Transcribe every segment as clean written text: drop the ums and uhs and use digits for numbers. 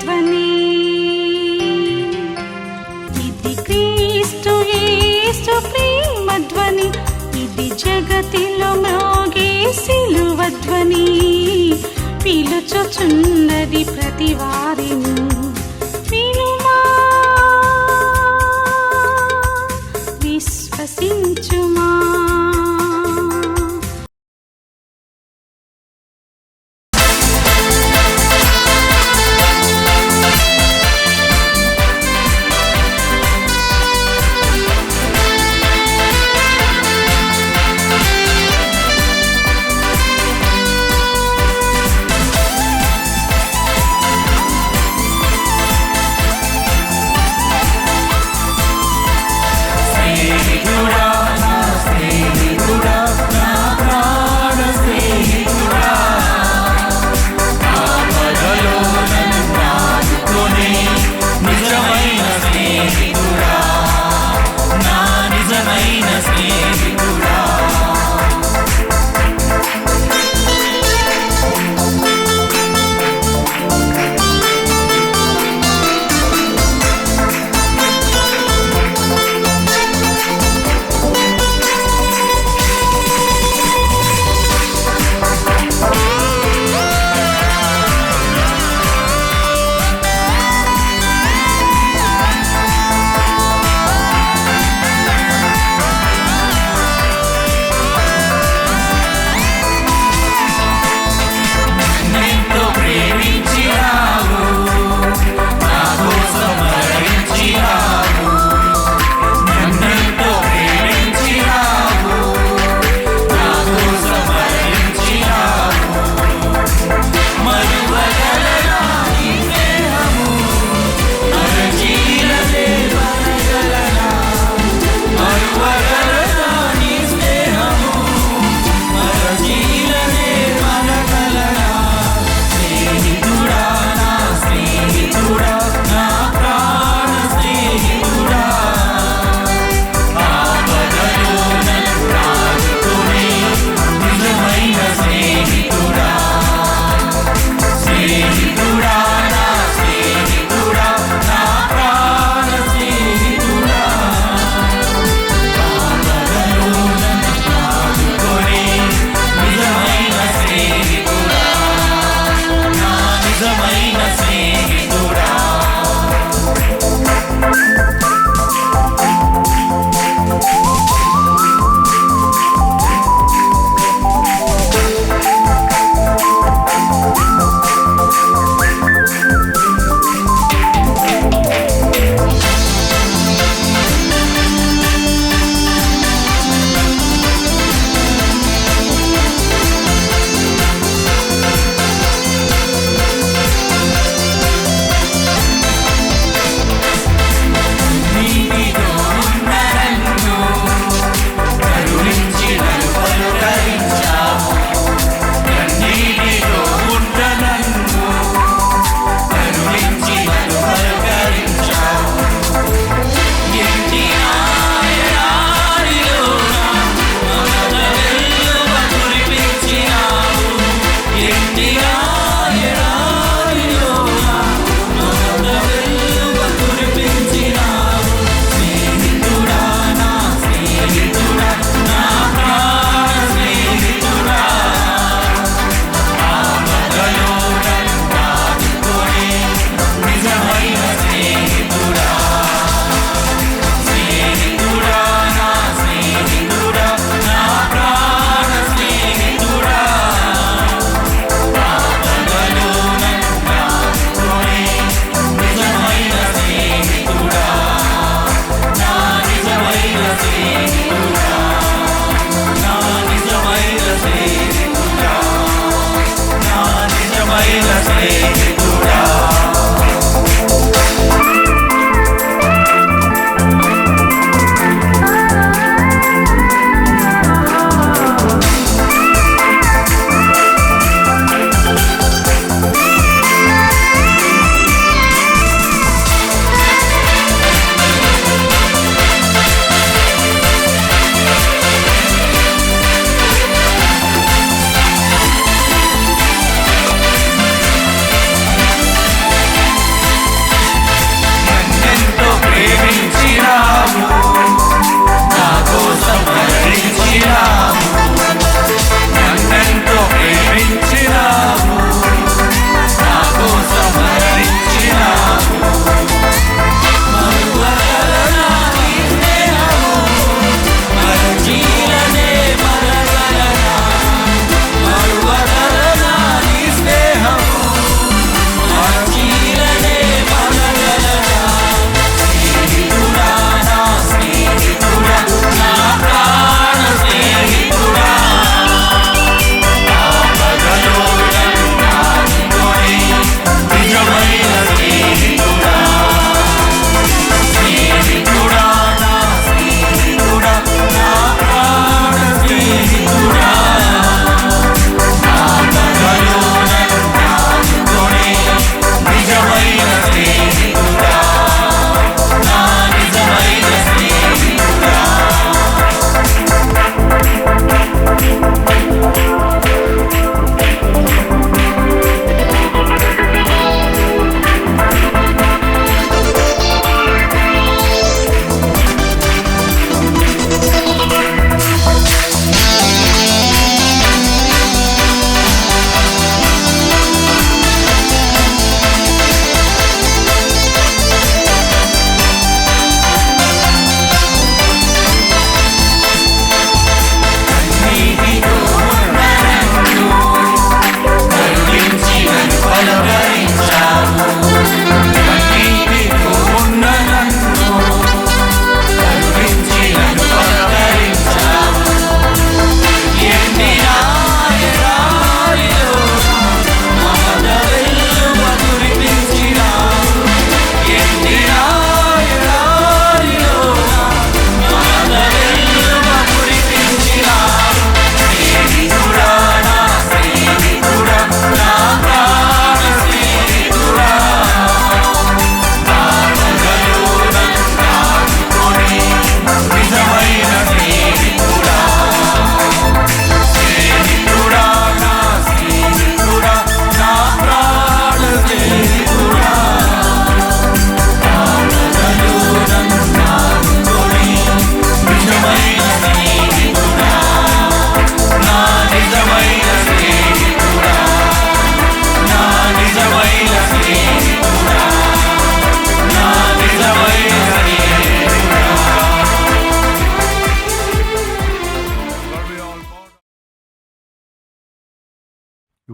ధ్వని. ఇది క్రీస్తు యేసు ప్రేమ ధ్వని, ఇది జగతిలో మ్రోగే సిలువ ధ్వని. పిలుచుచున్నది ప్రతి వారిని, వినుమా విశ్వసించుమా.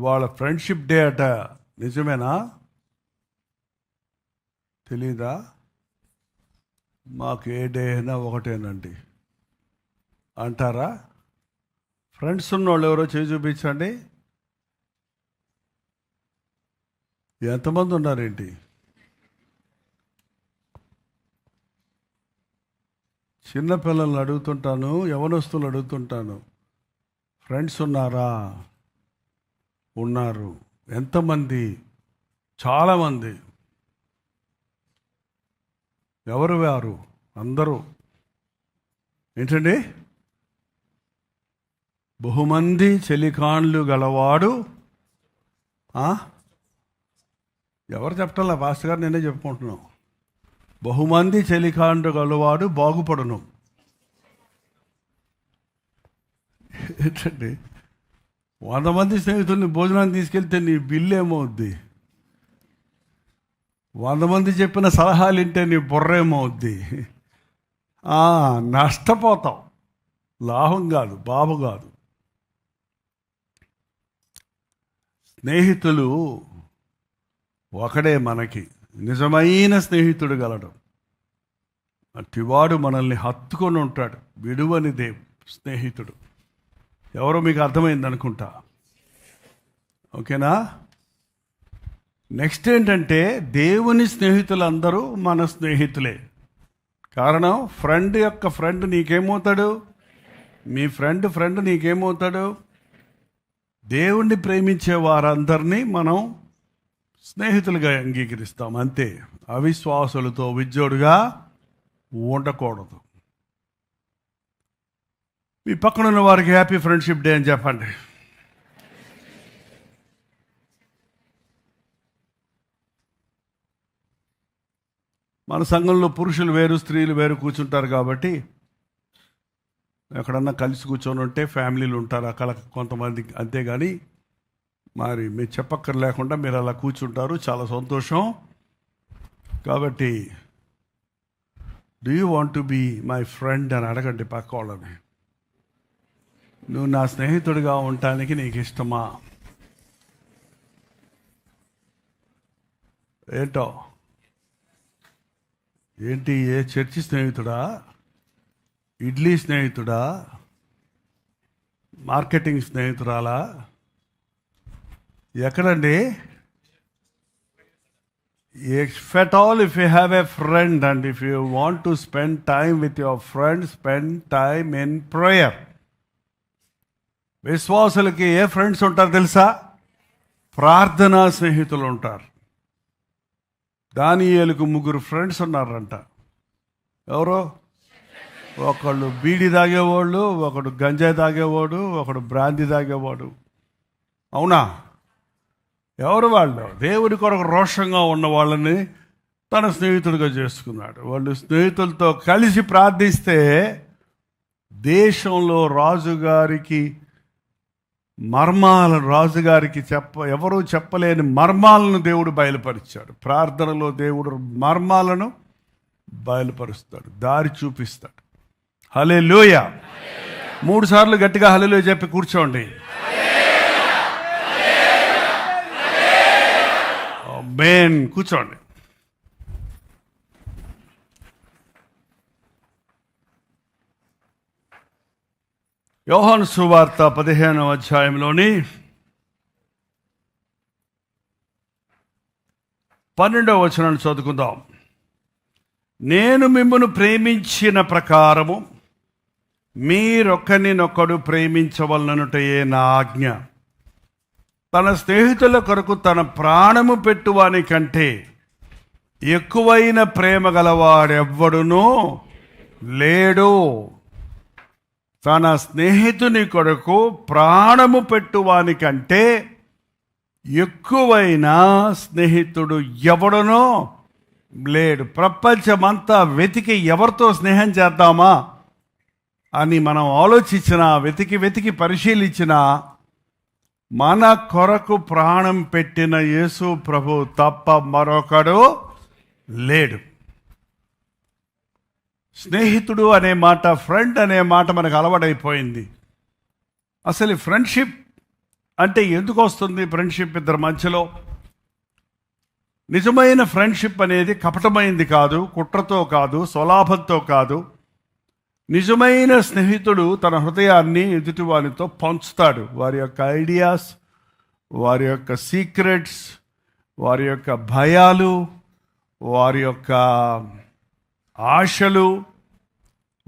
ఇవాళ ఫ్రెండ్షిప్ డే అట, నిజమేనా? తెలీదా? మాకు ఏ డే అయినా ఒకటేనండి అంటారా? ఫ్రెండ్స్ ఉన్నోళ్ళు ఎవరో చేయి చూపించండి. ఎంతమంది ఉన్నారేంటి? చిన్నపిల్లల్ని అడుగుతుంటాను, యవనస్తులు అడుగుతుంటాను, ఫ్రెండ్స్ ఉన్నారా? ఉన్నారు. ఎంతమంది? చాలామంది. ఎవరు వారు? అందరూ. ఏంటండి? బహుమంది చెలికాండ్లు గలవాడు. ఎవరు చెప్పటల్లా, పాస్టర్ గారు నేనే చెప్పుకుంటున్నాం. బహుమంది చెలికాండ్లు గలవాడు బాగుపడును. ఏంటండి? 100 మంది స్నేహితుల్ని భోజనాన్ని తీసుకెళ్తే నీ బిల్లు ఏమవుద్ది? 100 మంది చెప్పిన సలహాలు వింటే నీ బుర్ర ఏమవుద్ది? నష్టపోతాం. లాభం కాదు, బాబు కాదు. స్నేహితులు ఒకడే మనకి నిజమైన స్నేహితుడు గలడు. అట్టివాడు మనల్ని హత్తుకొని ఉంటాడు, విడువని స్నేహితుడు. ఎవరో మీకు అర్థమైంది అనుకుంటా. ఓకేనా? నెక్స్ట్ ఏంటంటే, దేవుని స్నేహితులందరూ మన స్నేహితులే. కారణం, ఫ్రెండ్ యొక్క ఫ్రెండ్ నీకేమవుతాడు? మీ ఫ్రెండ్ నీకేమవుతాడు? దేవుణ్ణి ప్రేమించే వారందరినీ మనం స్నేహితులుగా అంగీకరిస్తాం, అంతే. అవిశ్వాసులతో విజ్జోడుగా ఉండకూడదు. మీ పక్కన ఉన్న వారికి హ్యాపీ ఫ్రెండ్షిప్ డే అని చెప్పండి. మన సంఘంలో పురుషులు వేరు, స్త్రీలు వేరు కూర్చుంటారు కాబట్టి ఎక్కడన్నా కలిసి కూర్చొని ఉంటే ఫ్యామిలీలు ఉంటారు అక్కడ కొంతమంది, అంతేగాని మరి మీరు చెప్పక్కర్ లేకుండా మీరు అలా కూర్చుంటారు, చాలా సంతోషం. కాబట్టి do you want to be my friend అని అడగండి పక్క వాళ్ళని. నువ్వు నా స్నేహితుడిగా ఉండటానికి నీకు ఇష్టమా? ఏంటి? ఏ చర్చి స్నేహితుడా? ఇడ్లీ స్నేహితుడా? మార్కెటింగ్ స్నేహితురాలా? ఎక్కడండి? If at all, if you have a friend and if you want to spend time with your friend, spend time in prayer. విశ్వాసులకి ఏ ఫ్రెండ్స్ ఉంటారు తెలుసా? ప్రార్థనా స్నేహితులు ఉంటారు. దానియేలుకు 3 ఫ్రెండ్స్ ఉన్నారంట. ఎవరో? ఒకళ్ళు బీడి తాగేవాళ్ళు, ఒకడు గంజాయి తాగేవాడు, ఒకడు బ్రాంతి తాగేవాడు. అవునా? ఎవరు వాళ్ళు? దేవుడి కొరకు రోషంగా ఉన్న వాళ్ళని తన స్నేహితుడిగా చేసుకున్నాడు. వాళ్ళు స్నేహితులతో కలిసి ప్రార్థిస్తే దేశంలో రాజుగారికి ఎవరూ చెప్పలేని మర్మాలను దేవుడు బయలుపరిచాడు. ప్రార్థనలో దేవుడు మర్మాలను బయలుపరుస్తాడు, దారి చూపిస్తాడు. హల్లెలూయా! 3 సార్లు గట్టిగా హల్లెలూయా చెప్పి కూర్చోండి. ఆమేన్. కూర్చోండి. యోహాను సువార్త 15వ అధ్యాయంలోని 12వ వచనాన్ని చదువుకుందాం. నేను మిమ్మును ప్రేమించిన ప్రకారము మీరొక్కరినొక్కడు ప్రేమించవలననుటయే నా ఆజ్ఞ. తన స్నేహితుల కొరకు తన ప్రాణము పెట్టువాని కంటే ఎక్కువైన ప్రేమ గలవాడెవ్వడునూ లేడు. తన స్నేహితుని కొరకు ప్రాణము పెట్టువాని కంటే ఎక్కువైన స్నేహితుడు ఎవడునో లేడు. ప్రపంచమంతా వెతికి ఎవరితో స్నేహం చేద్దామా అని మనం ఆలోచించినా, వెతికి పరిశీలించినా, మన కొరకు ప్రాణం పెట్టిన యేసు ప్రభు తప్ప మరొకడు లేడు. స్నేహితుడు అనే మాట, ఫ్రెండ్ అనే మాట మనకు అలవాటైపోయింది. అసలు ఫ్రెండ్షిప్ అంటే ఎందుకు వస్తుంది ఫ్రెండ్షిప్ ఇద్దరి మధ్యలో? నిజమైన ఫ్రెండ్షిప్ అనేది కపటమైంది కాదు, కుట్రతో కాదు, స్వలాభంతో కాదు. నిజమైన స్నేహితుడు తన హృదయాన్ని ఎదుటివానితో పంచుతాడు. వారి యొక్క ఐడియాస్, వారి యొక్క సీక్రెట్స్, వారి యొక్క భయాలు, వారి యొక్క ఆశలు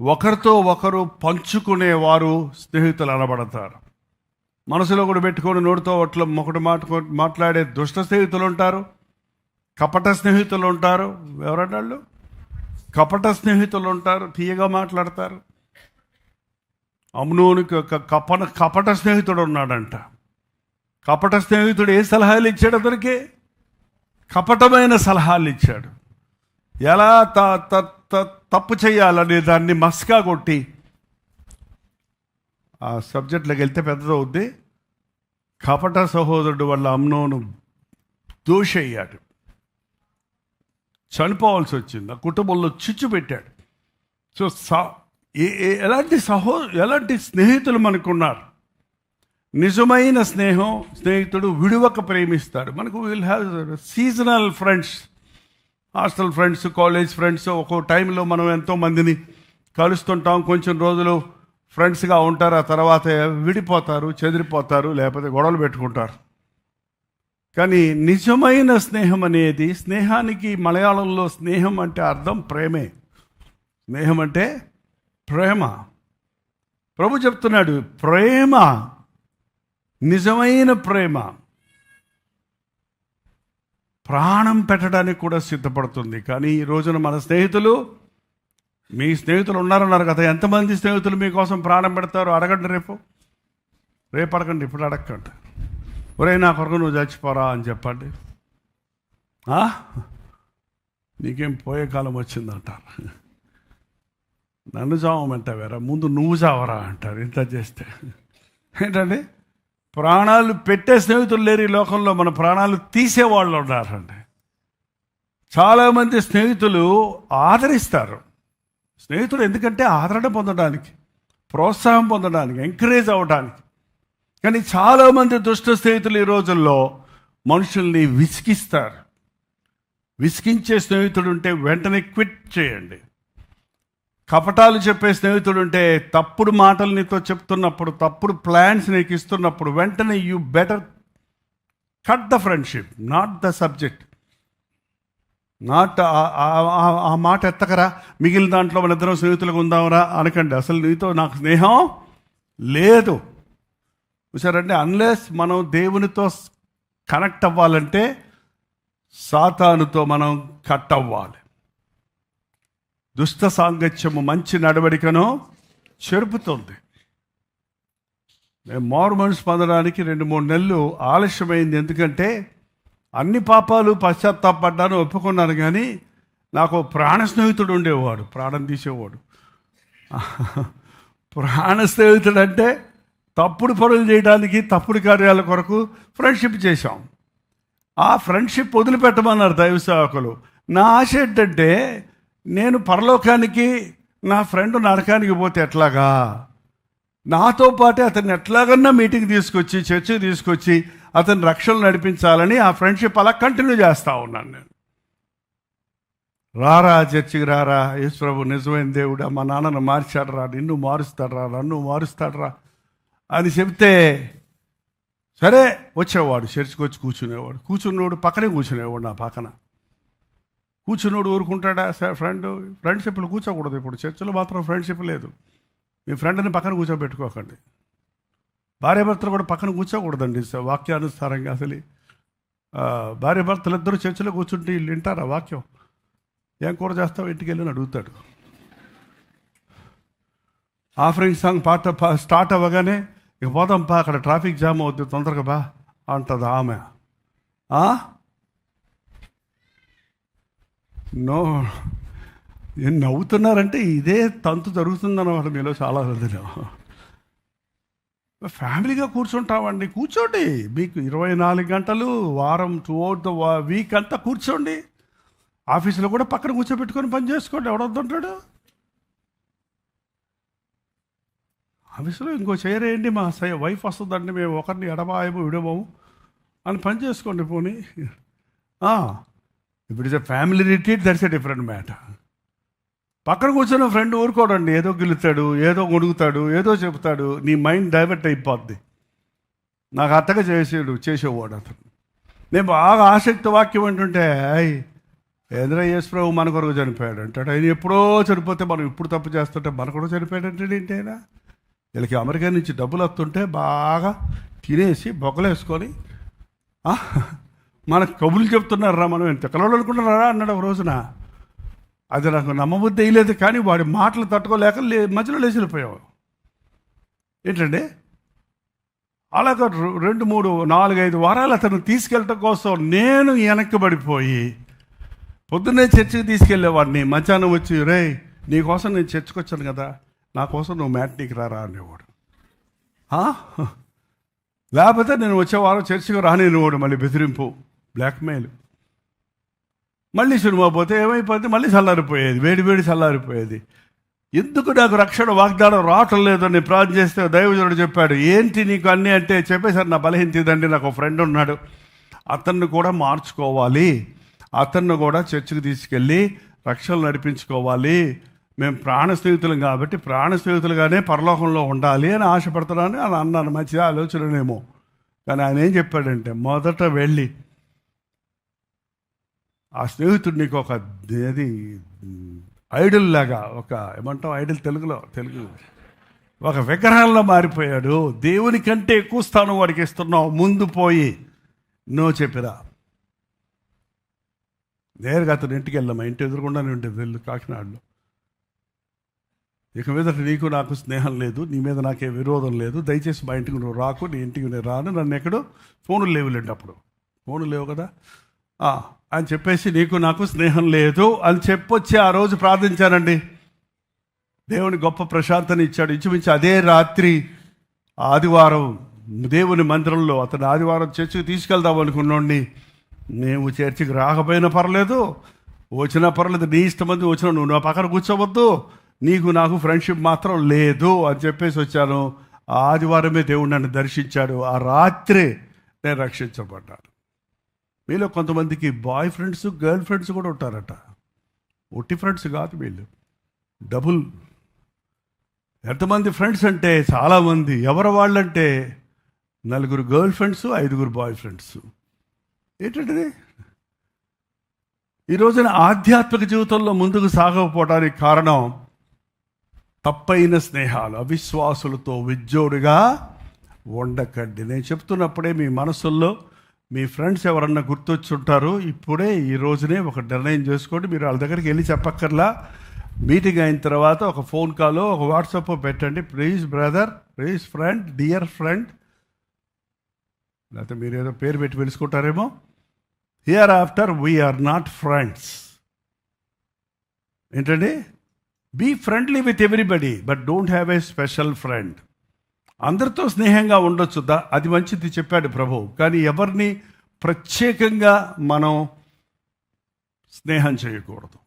ఒకరితో ఒకరు పంచుకునేవారు స్నేహితులు అనబడతారు. మనసులో కూడా పెట్టుకొని నోటితో ఒకటి మాట్లాడే దుష్ట స్నేహితులు ఉంటారు, కపట స్నేహితులు ఉంటారు. ఎవరన్నాళ్ళు? కపట స్నేహితులు ఉంటారు, తీయగా మాట్లాడతారు. అమ్నోనికి ఒక కపట స్నేహితుడు ఉన్నాడంట. కపట స్నేహితుడు ఏ సలహాలు ఇచ్చాడు అతనికి? కపటమైన సలహాలు ఇచ్చాడు. ఎలా తప్పు చేయాలని దాన్ని మస్కా కొట్టి, ఆ సబ్జెక్ట్లోకి వెళ్తే పెద్దదవుద్ది. కపట సహోదరుడు వల్ల అమ్నోను దోషి అయ్యాడు, చనిపోవాల్సి వచ్చింది. ఆ కుటుంబంలో చిచ్చు పెట్టాడు. సో ఎలాంటి స్నేహితులు మనకున్నారు? నిజమైన స్నేహితుడు విడువక ప్రేమిస్తాడు. మనకు will have seasonal friends, hostel friends, college friends. ఒక్కో టైంలో మనం ఎంతోమందిని కలుస్తుంటాం. కొంచెం రోజులు ఫ్రెండ్స్గా ఉంటారు, ఆ తర్వాత విడిపోతారు, చెదిరిపోతారు, లేకపోతే గొడవలు పెట్టుకుంటారు. కానీ నిజమైన స్నేహం అనేది, స్నేహానికి మలయాళంలో స్నేహం అంటే అర్థం ప్రేమే. స్నేహం అంటే ప్రేమ. ప్రభు చెప్తున్నాడు, ప్రేమ, నిజమైన ప్రేమ ప్రాణం పెట్టడానికి కూడా సిద్ధపడుతుంది. కానీ ఈ రోజున మన స్నేహితులు, మీ స్నేహితులు ఉన్నారన్నారు కదా, ఎంతమంది స్నేహితులు మీకోసం ప్రాణం పెడతారు? అడగండి, రేపు అడగండి, ఇప్పుడు అడగండి. ఒరే నా కొరకు నువ్వు చచ్చిపోరా అని చెప్పండి. నీకేం పోయే కాలం వచ్చిందంటారు. నన్ను చావమంటావేరా, ముందు నువ్వు చావరా అంటారు. ఇంత చేస్తే ఏంటండి? ప్రాణాలు పెట్టే స్నేహితులు లేరు ఈ లోకంలో, మన ప్రాణాలు తీసేవాళ్ళు ఉన్నారండి. చాలామంది స్నేహితులు ఆదరిస్తారు. స్నేహితుడు ఎందుకంటే ఆదరణ పొందడానికి, ప్రోత్సాహం పొందడానికి, ఎంకరేజ్ అవ్వడానికి. కానీ చాలామంది దుష్ట స్నేహితులు ఈ రోజుల్లో మనుషుల్ని విసిగిస్తారు. విసిగించే స్నేహితుడు ఉంటే వెంటనే క్విట్ చేయండి. కపటాలు చెప్పే స్నేహితుడు ఉంటే, తప్పుడు మాటలు నీతో చెప్తున్నప్పుడు, తప్పుడు ప్లాన్స్ నీకు ఇస్తున్నప్పుడు వెంటనే you better cut the friendship, not the subject. Not ఆ మాట ఎత్తకరా, మిగిలిన దాంట్లో మన ఇద్దరం స్నేహితులుగా ఉందామరా అనకండి. అసలు నీతో నాకు స్నేహం లేదు. చూసారంటే, అన్లెస్ మనం దేవునితో కనెక్ట్ అవ్వాలంటే సాతానుతో మనం కట్ అవ్వాలి. దుష్ట సాంగత్యము మంచి నడవడికను చెరుపుతుంది. నేను మారు మనసు పొందడానికి 2-3 నెలలు ఆలస్యమైంది. ఎందుకంటే అన్ని పాపాలు పశ్చాత్తాపడ్డాను, ఒప్పుకున్నాను. కానీ నాకు ప్రాణ స్నేహితుడు ఉండేవాడు, ప్రాణం తీసేవాడు. ప్రాణ స్నేహితుడు అంటే తప్పుడు పనులు చేయడానికి, తప్పుడు కార్యాల కొరకు ఫ్రెండ్షిప్ చేశాం. ఆ ఫ్రెండ్షిప్ వదిలిపెట్టమన్నారు దైవ సేవకులు. నా ఆశ ఏంటంటే, నేను పరలోకానికి, నా ఫ్రెండ్ నరకానికి పోతే ఎట్లాగా, నాతో పాటే అతన్ని ఎట్లాగన్నా మీటింగ్ తీసుకొచ్చి, చర్చికి తీసుకొచ్చి అతని రక్షణ నడిపించాలని ఆ ఫ్రెండ్షిప్ అలా కంటిన్యూ చేస్తూ ఉన్నాను నేను. రారా చర్చికి రారా, యేసు ప్రభు నిజమైన దేవుడా, మా నాన్నను మార్చాడు రా, నిన్ను మారుస్తాడు రా, నన్ను మారుస్తాడు రా అని చెప్తే సరే వచ్చేవాడు. చర్చికి వచ్చి కూర్చునేవాడు. కూర్చున్నోడు పక్కనే కూర్చునేవాడు, నా పక్కన కూర్చున్నోడు ఊరుకుంటాడా? ఫ్రెండ్షిప్లు కూర్చోకూడదు. ఇప్పుడు చర్చిలో మాత్రం ఫ్రెండ్షిప్ లేదు. మీ ఫ్రెండ్ని పక్కన కూర్చోబెట్టుకోకండి. భార్యాభర్తలు కూడా పక్కన కూర్చోకూడదండి వాక్యానుసారంగా. అసలు భార్యాభర్తలు ఇద్దరు చర్చిలో కూర్చుంటే వీళ్ళు వింటారా వాక్యం? ఏం కూర చేస్తావు ఇంటికి వెళ్ళి అడుగుతాడు. ఆఫరింగ్ సాంగ్ పాట స్టార్ట్ అవ్వగానే, ఇక పోదాం పా, అక్కడ ట్రాఫిక్ జామ్ అవుద్ది, తొందరగా బా అంటది ఆమె. నో, నవ్వుతున్నారంటే ఇదే తంతు జరుగుతుందన్నమాట మీలో చాలా మందిలో. ఫ్యామిలీగా కూర్చుంటామండి, కూర్చోండి. మీకు 24 గంటలు వారం, త్రూఅవుట్ ద వీక్ అంతా కూర్చోండి. ఆఫీసులో కూడా పక్కన కూర్చోబెట్టుకొని పని చేసుకోండి. ఎవడొద్దంటాడు? ఆఫీసులో ఇంకో చేయరేయండి, మా వైఫ్ వస్తుందండి, మేము ఒకరిని ఎడబాయము విడబోము అని పని చేసుకోండి పోనీ. ఇప్పుడు it's a family retreat, that's a different matter. పక్కన కూర్చొని ఫ్రెండ్ ఊరుకోడండి, ఏదో గెలుతాడు, ఏదో గొడుగుతాడు, ఏదో చెబుతాడు, నీ మైండ్ డైవర్ట్ అయిపోద్ది. నాకు అత్తగా చేసేవాడు అతను. నేను బాగా ఆసక్తి వాక్యం అంటుంటే, ఏంద్ర యేసు ప్రభు మన కొరకు చనిపోయాడు అంటాడు. ఆయన ఎప్పుడో చనిపోతే మనం ఇప్పుడు తప్పు చేస్తుంటే మన కూడా చనిపోయాడు అంటే ఏంటైనా. వీళ్ళకి అమెరికా నుంచి డబ్బులు వస్తుంటే బాగా తినేసి బొక్కలేసుకొని మనకు కబుర్లు చెప్తున్నారా, మనం ఎంత కలవలు అనుకుంటున్నారా అన్నాడు ఒక రోజున. అది నాకు నమ్మబుద్ధి వేయలేదు, కానీ వాడి మాటలు తట్టుకోలేక మధ్యలో లేచి వెళ్ళిపోయావు. ఏంటండి అలాగ 2, 3, 4, 5 వారాలు అతను తీసుకెళ్ళటం కోసం నేను వెనక్కిబడిపోయి పొద్దున్నే చర్చికి తీసుకెళ్ళేవాడిని. మధ్యాహ్నం వచ్చి, రే నీకోసం నేను చర్చికి వచ్చాను కదా, నా కోసం నువ్వు మ్యాట్నీకి రారా అనేవాడు. లేకపోతే నేను వచ్చే వారం చర్చికి రానివాడు. మళ్ళీ బెదిరింపు, బ్లాక్మెయిల్. మళ్ళీ సినిమా పోతే ఏమైపోతే మళ్ళీ చల్లారిపోయేది, వేడి చల్లారిపోయేది. ఎందుకు నాకు రక్షణ వాగ్దానం రావటం లేదని ప్రార్థన చేస్తే దైవజనుడు చెప్పాడు, ఏంటి నీకు అన్నీ అంటే చెప్పేశారు, నా బలహీనత ఇదండి, నాకు ఒక ఫ్రెండ్ ఉన్నాడు, అతన్ని కూడా మార్చుకోవాలి, అతన్ని కూడా చర్చికి తీసుకెళ్ళి రక్షణ నడిపించుకోవాలి, మేము ప్రాణ స్నేహితులం కాబట్టి ప్రాణ స్నేహితులుగానే పరలోకంలో ఉండాలి అని ఆశపడుతున్నాను అని అన్నాను. మంచి ఆలోచననేమో, కానీ ఆయన ఏం చెప్పాడంటే, మొదట వెళ్ళి ఆ స్నేహితుడు నీకు ఒక ఐడల్ లాగా, ఒక ఏమంటాం ఐడల్ తెలుగు ఒక విగ్రహంలో మారిపోయాడు. దేవుని కంటే ఎక్కువ స్థానం వాడికి ఇస్తున్నావు, ముందు పోయి నో చెప్పిరా. నేరుగా అతను ఇంటికి వెళ్ళాము, ఇంటి ఎదురుకుండానే ఉంటుంది వెళ్ళు కాకినాడలో. ఇక మీద నీకు నాకు స్నేహం లేదు, నీ మీద నాకే విరోధం లేదు, దయచేసి మా ఇంటికి నువ్వు రాకు, నీ ఇంటికి నేను రాను, నన్ను ఎక్కడో ఫోన్లు లేవులేండి, అప్పుడు ఫోన్లు లేవు కదా అని చెప్పేసి నీకు నాకు స్నేహం లేదు అని చెప్పొచ్చి ఆ రోజు ప్రార్థించానండి. దేవుని గొప్ప ప్రశాంతని ఇచ్చాడు. ఇంచుమించు అదే రాత్రి ఆదివారం దేవుని మందిరంలో అతను ఆదివారం చర్చికి తీసుకెళ్దాం అనుకున్నాండి. మేము చర్చికి రాకపోయినా పర్లేదు, వచ్చినా పర్లేదు, నీ ఇష్టమంది వచ్చినా నువ్వు నా పక్కన కూర్చోవద్దు, నీకు నాకు ఫ్రెండ్షిప్ మాత్రం లేదు అని చెప్పేసి వచ్చాను. ఆ ఆదివారమే దేవుడు నన్ను దర్శించాడు. ఆ రాత్రి నేను రక్షించబడ్డాను. వీళ్ళు కొంతమందికి బాయ్ ఫ్రెండ్స్, గర్ల్ ఫ్రెండ్స్ కూడా ఉంటారట. ఒట్టి ఫ్రెండ్స్ కాదు వీళ్ళు, డబుల్. ఎంతమంది ఫ్రెండ్స్ అంటే చాలామంది. ఎవరు వాళ్ళంటే 4 గర్ల్ ఫ్రెండ్స్, 5 బాయ్ ఫ్రెండ్స్. ఏంటంటే ఈ రోజున ఆధ్యాత్మిక జీవితంలో ముందుకు సాగకపోవడానికి కారణం తప్పైన స్నేహాలు. అవిశ్వాసులతో విజ్జోడుగా ఉండకండి. నేను చెప్తున్నప్పుడే మీ మనసుల్లో మీ ఫ్రెండ్స్ ఎవరన్నా గుర్తొచ్చుంటారు. ఇప్పుడే ఈ రోజునే ఒక నిర్ణయం చేసుకోండి. మీరు వాళ్ళ దగ్గరికి వెళ్ళి చెప్పక్కర్లా. మీటింగ్ అయిన తర్వాత ఒక ఫోన్ కాలో, ఒక వాట్సాప్ పెట్టండి, please brother, please friend, dear friend, లేకపోతే మీరు ఏదో పేరు పెట్టి పిలుచుకుంటారేమో. Hereafter we are not friends. ఏంటండి, be friendly with everybody but don't have a special friend. అందరితో స్నేహంగా ఉండొచ్చు, అది మంచిది చెప్పాడు ప్రభు. కానీ ఎవరిని ప్రత్యేకంగా మనం స్నేహం చేయకూడదు.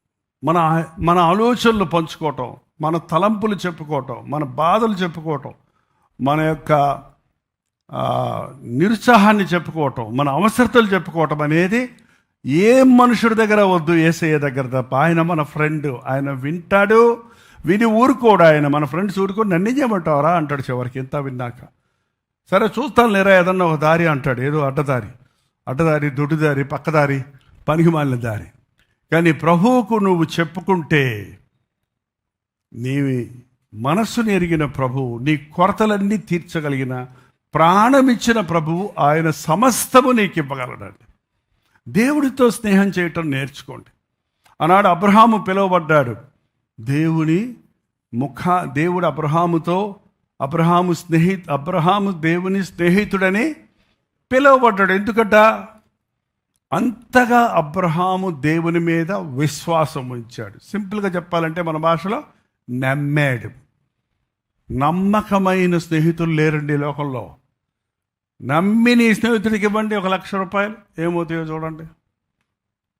మన ఆలోచనలు పంచుకోవటం, మన తలంపులు చెప్పుకోవటం, మన బాధలు చెప్పుకోవటం, మన యొక్క నిరుత్సాహాన్ని చెప్పుకోవటం, మన అవసరతలు చెప్పుకోవటం అనేది ఏ మనుషుడి దగ్గర వద్దు, యేసయ్య దగ్గర తప్ప. ఆయన మన ఫ్రెండ్, ఆయన వింటాడు, విని ఊరుకోడు. ఆయన మన ఫ్రెండ్స్ ఊరుకోడు. నన్ను చేయమంటావరా అంటాడు చివరికి. ఎంత విన్నాక సరే చూస్తాను లేరా ఏదన్నా ఒక దారి అంటాడు, ఏదో అడ్డదారి, దొడ్డుదారి, పక్కదారి, పనికి మాలిన దారి. కానీ ప్రభువుకు నువ్వు చెప్పుకుంటే, నీ మనస్సును ఎరిగిన ప్రభువు, నీ కొరతలన్నీ తీర్చగలిగిన, ప్రాణమిచ్చిన ప్రభువు, ఆయన సమస్తము నీకు ఇవ్వగలడండి. దేవుడితో స్నేహం చేయటం నేర్చుకోండి. ఆనాడు అబ్రహాము పిలువబడ్డాడు. దేవుడు అబ్రహాము దేవుని స్నేహితుడని పిలువబడ్డాడు. ఎందుకంట అంతగా అబ్రహాము దేవుని మీద విశ్వాసం ఉంచాడు. సింపుల్గా చెప్పాలంటే మన భాషలో నమ్మాడు. నమ్మకమైన స్నేహితులు లేరండి ఈ లోకంలో. నమ్మి నీ స్నేహితుడికి ఇవ్వండి 1,00,000 రూపాయలు, ఏమవుతాయో చూడండి.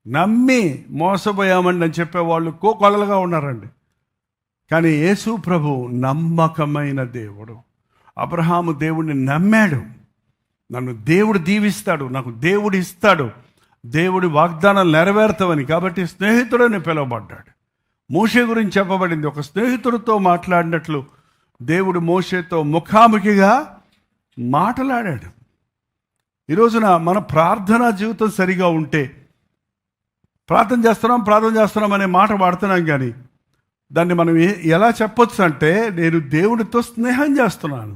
నమ్మి మోసపోయామండి అని చెప్పేవాళ్ళు కోకొల్లలుగా ఉన్నారండి. కానీ యేసు ప్రభు నమ్మకమైన దేవుడు. అబ్రహాము దేవుడిని నమ్మాడు. నన్ను దేవుడు దీవిస్తాడు, నాకు దేవుడు ఇస్తాడు, దేవుడి వాగ్దానాలు నెరవేర్తావని. కాబట్టి స్నేహితుడని పిలువబడ్డాడు. మోషే గురించి చెప్పబడింది, ఒక స్నేహితుడితో మాట్లాడినట్లు దేవుడు మోషేతో ముఖాముఖిగా మాట్లాడాడు. ఈరోజున మన ప్రార్థనా జీవితం సరిగా ఉంటే, ప్రార్థన చేస్తున్నాం అనే మాట వాడుతున్నాం, కానీ దాన్ని మనం ఎలా చెప్పొచ్చు అంటే, నేను దేవుడితో స్నేహం చేస్తున్నాను,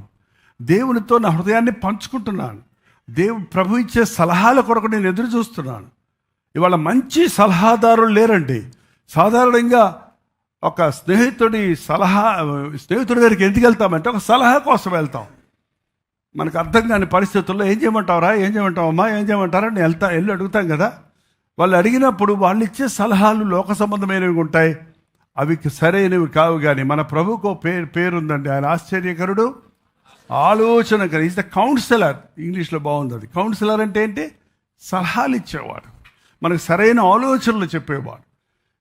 దేవునితో నా హృదయాన్ని పంచుకుంటున్నాను, ప్రభు ఇచ్చే సలహాల కొరకు నేను ఎదురు చూస్తున్నాను. ఇవాళ మంచి సలహాదారులు లేరండి. సాధారణంగా ఒక స్నేహితుడి దగ్గరికి ఎందుకు వెళ్తామంటే ఒక సలహా కోసం వెళ్తాం. మనకు అర్థం కాని పరిస్థితుల్లో ఏం చేయమంటావరా, ఏం చేయమంటావమ్మా, ఏం చేయమంటారా అని వెళ్ళి అడుగుతాం కదా. వాళ్ళు అడిగినప్పుడు వాళ్ళు ఇచ్చే సలహాలు లోక సంబంధమైనవి ఉంటాయి, అవి సరైనవి కావు. కానీ మన ప్రభుకు పేరుందండి, ఆయన ఆశ్చర్యకరుడు, ఆలోచనకరు. Is the councillor. ఇంగ్లీష్లో బాగుంది అది. కౌన్సిలర్ అంటే ఏంటి? సలహాలు ఇచ్చేవాడు, మనకు సరైన ఆలోచనలు చెప్పేవాడు.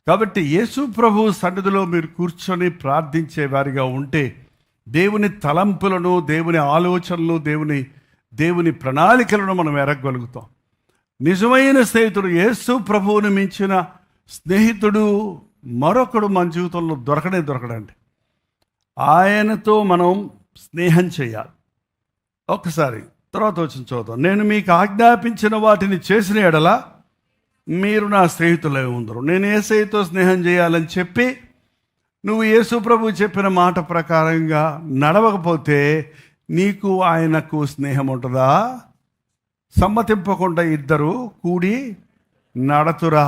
కాబట్టి యేసు ప్రభు సన్నిధిలో మీరు కూర్చొని ప్రార్థించే వారిగా ఉంటే దేవుని తలంపులను, దేవుని ఆలోచనలు, దేవుని ప్రణాళికలను మనం ఎరగగలుగుతాం. నిజమైన స్నేహితుడు, యేసు ప్రభువుని మించిన స్నేహితుడు మరొకడు మన జీవితంలో దొరకడండి. ఆయనతో మనం స్నేహం చేయాలి. ఒక్కసారి తర్వాత వచ్చి చూద్దాం. నేను మీకు ఆజ్ఞాపించిన వాటిని చేసిన ఎడల మీరు నా స్నేహితులై ఉందరు. నేను యేసయ్యతో స్నేహం చేయాలని చెప్పి నువ్వు యేసు ప్రభు చెప్పిన మాట ప్రకారంగా నడవకపోతే నీకు ఆయనకు స్నేహం ఉంటుందా? సమ్మతింపకుండా ఇద్దరు కూడి నడతురా.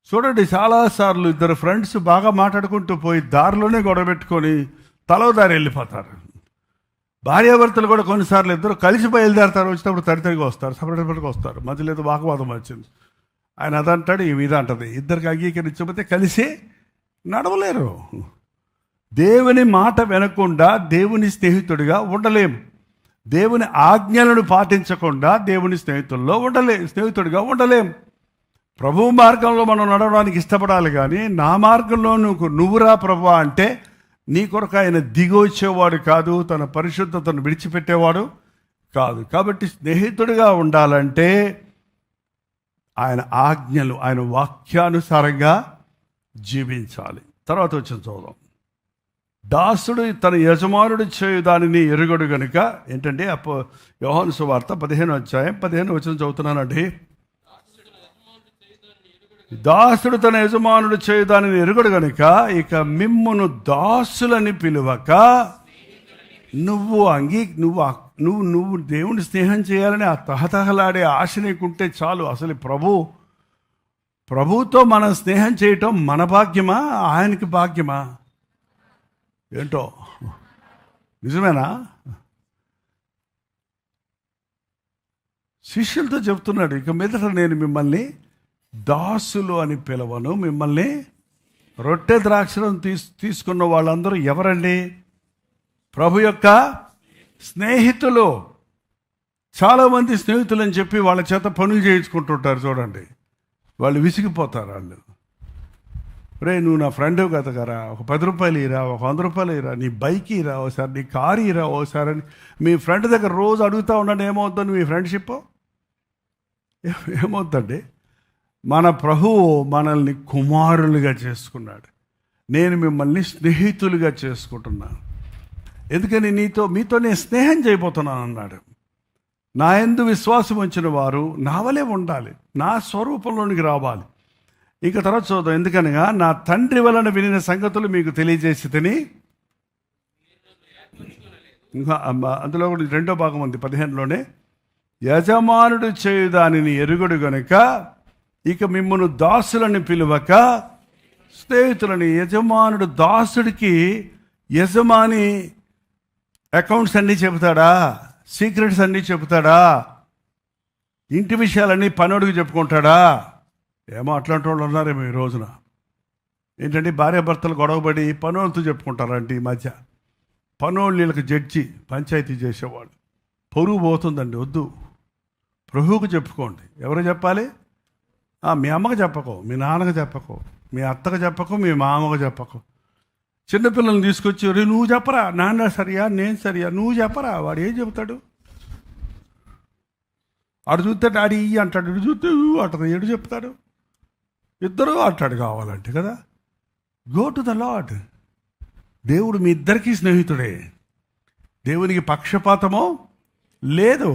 చూడండి, చాలాసార్లు ఇద్దరు ఫ్రెండ్స్ బాగా మాట్లాడుకుంటూ పోయి దారిలోనే గొడవ పెట్టుకొని తలో దారి వెళ్ళిపోతారు. భార్యాభర్తలు కూడా కొన్నిసార్లు ఇద్దరు కలిసి బయలుదేరతారు, వచ్చినప్పుడు తడితడిగా వస్తారు, సపరేట్గా వస్తారు, మధ్యలో ఏదో వాకువాదం వచ్చింది, ఆయన అదంటాడు, ఈ ఇది అంటది, ఇద్దరికి అంగీకరించకపోతే కలిసి నడవలేరు. దేవుని మాట వినకుండా దేవుని స్నేహితుడిగా ఉండలేము. దేవుని ఆజ్ఞలను పాటించకుండా దేవుని స్నేహితుడిగా ఉండలేం. ప్రభు మార్గంలో మనం నడవడానికి ఇష్టపడాలి, కానీ నా మార్గంలో నువ్వురా ప్రభు అంటే నీ కొరకు ఆయన దిగి వచ్చేవాడు కాదు, తన పరిశుద్ధతను విడిచిపెట్టేవాడు కాదు. కాబట్టి స్నేహితుడిగా ఉండాలంటే ఆయన ఆజ్ఞలు, ఆయన వాక్యానుసారంగా జీవించాలి. తర్వాత వచ్చి చూద్దాం. దాసుడు తన యజమానుడు చేయు దానిని ఎరుగడు గనుక, ఏంటంటే యోహాను సువార్త 15వ అధ్యాయం 15వ వచనం చదువుతున్నానండి. దాసుడు తన యజమానుడు చేయు దానిని ఎరుగడు గనుక ఇక మిమ్మును దాసులని పిలువక నువ్వు దేవుని స్నేహం చేయాలని ఆ తహతహలాడే ఆశ నీకుంటే చాలు. అసలు ప్రభుతో మనం స్నేహం చేయటం మన భాగ్యమా, ఆయనకి భాగ్యమా? ఏంటో నిజమేనా? శిష్యులతో చెప్తున్నాడు, ఇక మీదట నేను మిమ్మల్ని దాసులు అని పిలవను, మిమ్మల్ని రొట్టె ద్రాక్షలను తీసుకున్న వాళ్ళందరూ ఎవరండి? ప్రభు యొక్క స్నేహితులు. చాలామంది స్నేహితులు అని చెప్పి వాళ్ళ చేత పనులు చేయించుకుంటుంటారు. చూడండి, వాళ్ళు విసిగిపోతారు. వాళ్ళు, రే నువ్వు నా ఫ్రెండ్ కదా గారా, ఒక 10 రూపాయలు ఇరా, ఒక 100 రూపాయలు ఇరా, నీ బైక్ ఇరా ఓసారి, నీ కారు ఇరా ఓసారి అని మీ ఫ్రెండ్ దగ్గర రోజు అడుగుతూ ఉండండి. ఏమవుతుంది మీ ఫ్రెండ్షిప్? ఏమవుతుందండి? మన ప్రభువు మనల్ని కుమారులుగా చేసుకున్నాడు. నేను మిమ్మల్ని స్నేహితులుగా చేసుకుంటున్నాను, ఎందుకని మీతో నేను స్నేహం చేయబోతున్నాను అన్నాడు. నా యందు విశ్వాసం ఉంచిన వారు నా వలే ఉండాలి, నా స్వరూపంలోనికి రావాలి. ఇంకా తర్వాత చూద్దాం. ఎందుకనగా నా తండ్రి వలన వినిన సంగతులు మీకు తెలియజేసి తిని, ఇంకా అందులో కూడా 2వ భాగం ఉంది 15లోనే, యజమానుడు చేయు దానిని ఎరుగడు గనుక ఇక మిమ్మును దాసులని పిలువక స్నేహితులని. యజమానుడు దాసుడికి యజమాని అకౌంట్స్ అన్నీ చెబుతాడా? సీక్రెట్స్ అన్నీ చెబుతాడా? ఇంటి విషయాలన్నీ పనోడికి చెప్పుకుంటాడా? ఏమో అట్లాంటి వాళ్ళు ఉన్నారేమో ఈ రోజున. ఏంటంటే భార్యాభర్తలు గొడవపడి పనోళ్ళతో చెప్పుకుంటారంటే ఈ మధ్య. పనోళ్ళు వీళ్ళకి జడ్జి, పంచాయతీ చేసేవాళ్ళు. పొరుగు పోతుందండి, వద్దు. ప్రభువుకు చెప్పుకోండి. ఎవరు చెప్పాలి? మీ అమ్మకు చెప్పకు, మీ నాన్నకు చెప్పకు, మీ అత్తకు చెప్పకు, మీ మామకు చెప్పకు. చిన్నపిల్లల్ని తీసుకొచ్చి రే నువ్వు చెప్పరా, నాన్న సరియా నేను సరియా, నువ్వు చెప్పరా. వాడు ఏం చెబుతాడు? ఆడు చూస్తే డాడీ అంటాడు, ఇటు చూస్తే అంటాడు. ఎడు చెప్తాడు? ఇద్దరు అంటాడు కావాలంటే కదా. Go to the lord. దేవుడు మీ ఇద్దరికీ స్నేహితుడే. దేవునికి పక్షపాతమో లేదు.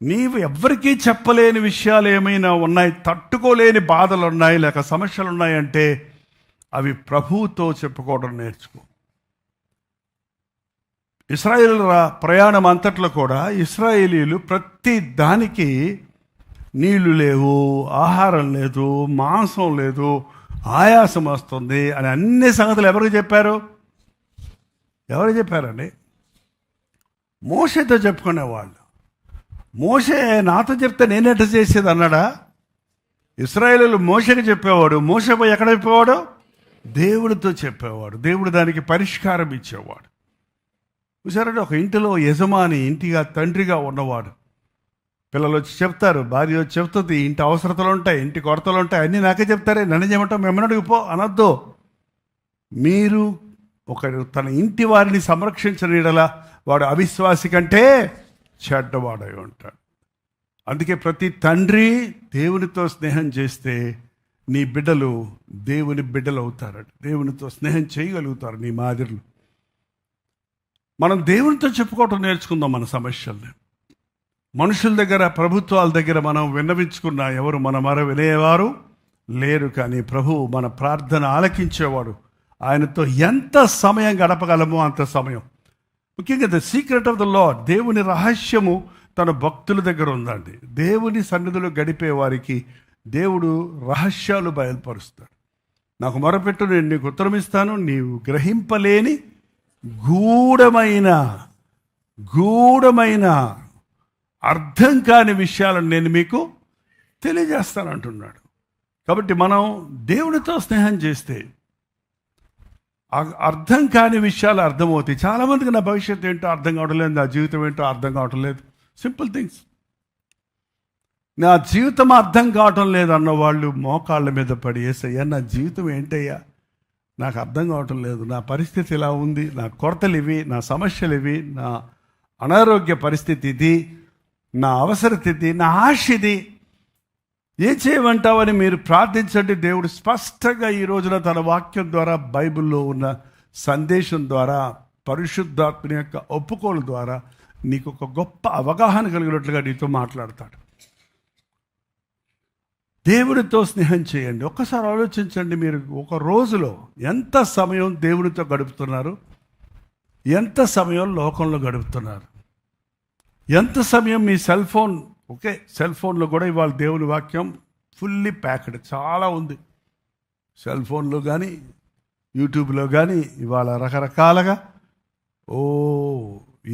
నీవు ఎవ్వరికీ చెప్పలేని విషయాలు ఏమైనా ఉన్నాయి, తట్టుకోలేని బాధలు ఉన్నాయి, లేక సమస్యలు ఉన్నాయంటే అవి ప్రభువుతో చెప్పుకోవడం నేర్చుకో. ఇశ్రాయేలుల ప్రయాణం అంతట్లో కూడా ఇశ్రాయేలీలు ప్రతి దానికి నీళ్లు లేవు, ఆహారం లేదు, మాంసం లేదు, ఆయాసం వస్తుంది అని అన్ని సంగతులు ఎవరికి చెప్పారు? ఎవరు చెప్పారండి? మోషేతో చెప్పుకునేవాళ్ళు. మోషే నాతో చెప్తే నేనెట చేసేది అన్నాడా? ఇశ్రాయేలీలు మోషేకి చెప్పేవాడు. మోషే పోయి ఎక్కడ చెప్పేవాడు? దేవుడితో చెప్పేవాడు. దేవుడు దానికి పరిష్కారం ఇచ్చేవాడు. చూసారంటే ఒక ఇంటిలో యజమాని, ఇంటిగా తండ్రిగా ఉన్నవాడు. పిల్లలు వచ్చి చెప్తారు, భార్య వచ్చి చెప్తుంది, ఇంటి అవసరతలు ఉంటాయి, ఇంటి కొరతలు ఉంటాయి, అన్నీ నాకే చెప్తారే, నన్ను చేయమంటావు, మిమ్మల్ని అడిగిపో అనొద్దు. మీరు ఒకరు తన ఇంటి వారిని సంరక్షించిన యెడల వాడు అవిశ్వాసి కంటే చెడ్డవాడై ఉంటాడు. అందుకే ప్రతి తండ్రి దేవునితో స్నేహం చేస్తే నీ బిడ్డలు దేవుని బిడ్డలు అవుతారట. దేవునితో స్నేహం చేయగలుగుతారు నీ మాదిరిలు. మనం దేవునితో చెప్పుకోవటం నేర్చుకుందాం మన సమస్యల్ని. మనుషుల దగ్గర, ప్రభుత్వాల దగ్గర మనం విన్నవించుకున్నా ఎవరు మన మర వినేవారు లేరు. కానీ ప్రభువు మన ప్రార్థన ఆలకించేవాడు. ఆయనతో ఎంత సమయం గడపగలమో అంత సమయం. ముఖ్యంగా the secret of the lord, దేవుని రహస్యము తన భక్తుల దగ్గర ఉందండి. దేవుని సన్నిధిలో గడిపే వారికి దేవుడు రహస్యాలు బయలుపరుస్తాడు. నాకు మొరపెట్టు, నేను నీకు ఉత్తరం ఇస్తాను, నీవు గ్రహింపలేని గూఢమైన అర్థం కాని విషయాలను నేను మీకు తెలియజేస్తాను అంటున్నాడు. కాబట్టి మనం దేవుడితో స్నేహం చేస్తే అర్థం కాని విషయాలు అర్థమవుతాయి. చాలామందికి నా భవిష్యత్తు ఏంటో అర్థం కావడం లేదు, నా జీవితం ఏంటో అర్థం కావటం లేదు. Simple things. నా జీవితం అర్థం కావటం లేదు అన్న వాళ్ళు మోకాళ్ళ మీద పడి, యేసయ్యా నా జీవితం ఏంటయ్యా, నాకు అర్థం కావటం లేదు, నా పరిస్థితి ఇలా ఉంది, నా కొరతలు ఇవి, నా సమస్యలు ఇవి, నా అనారోగ్య పరిస్థితి ఇది, నా అవసరత ఇది, నా ఆశ ఇది, ఏం చేయమంటావని మీరు ప్రార్థించండి. దేవుడు స్పష్టంగా ఈ రోజున తన వాక్యం ద్వారా, బైబిల్లో ఉన్న సందేశం ద్వారా, పరిశుద్ధాత్మ యొక్క ఒప్పుకోలు ద్వారా నీకు ఒక గొప్ప అవగాహన కలిగినట్లుగా నీతో మాట్లాడతాడు. దేవుడితో స్నేహం చేయండి. ఒక్కసారి ఆలోచించండి, మీరు ఒక రోజులో ఎంత సమయం దేవుడితో గడుపుతున్నారు, ఎంత సమయం లోకంలో గడుపుతున్నారు, ఎంత సమయం మీ సెల్ ఫోన్. ఓకే, సెల్ ఫోన్లో కూడా ఇవాళ దేవుని వాక్యం ఫుల్లీ ప్యాక్డ్ చాలా ఉంది. సెల్ ఫోన్లో కానీ యూట్యూబ్లో కానీ ఇవాళ రకరకాలుగా.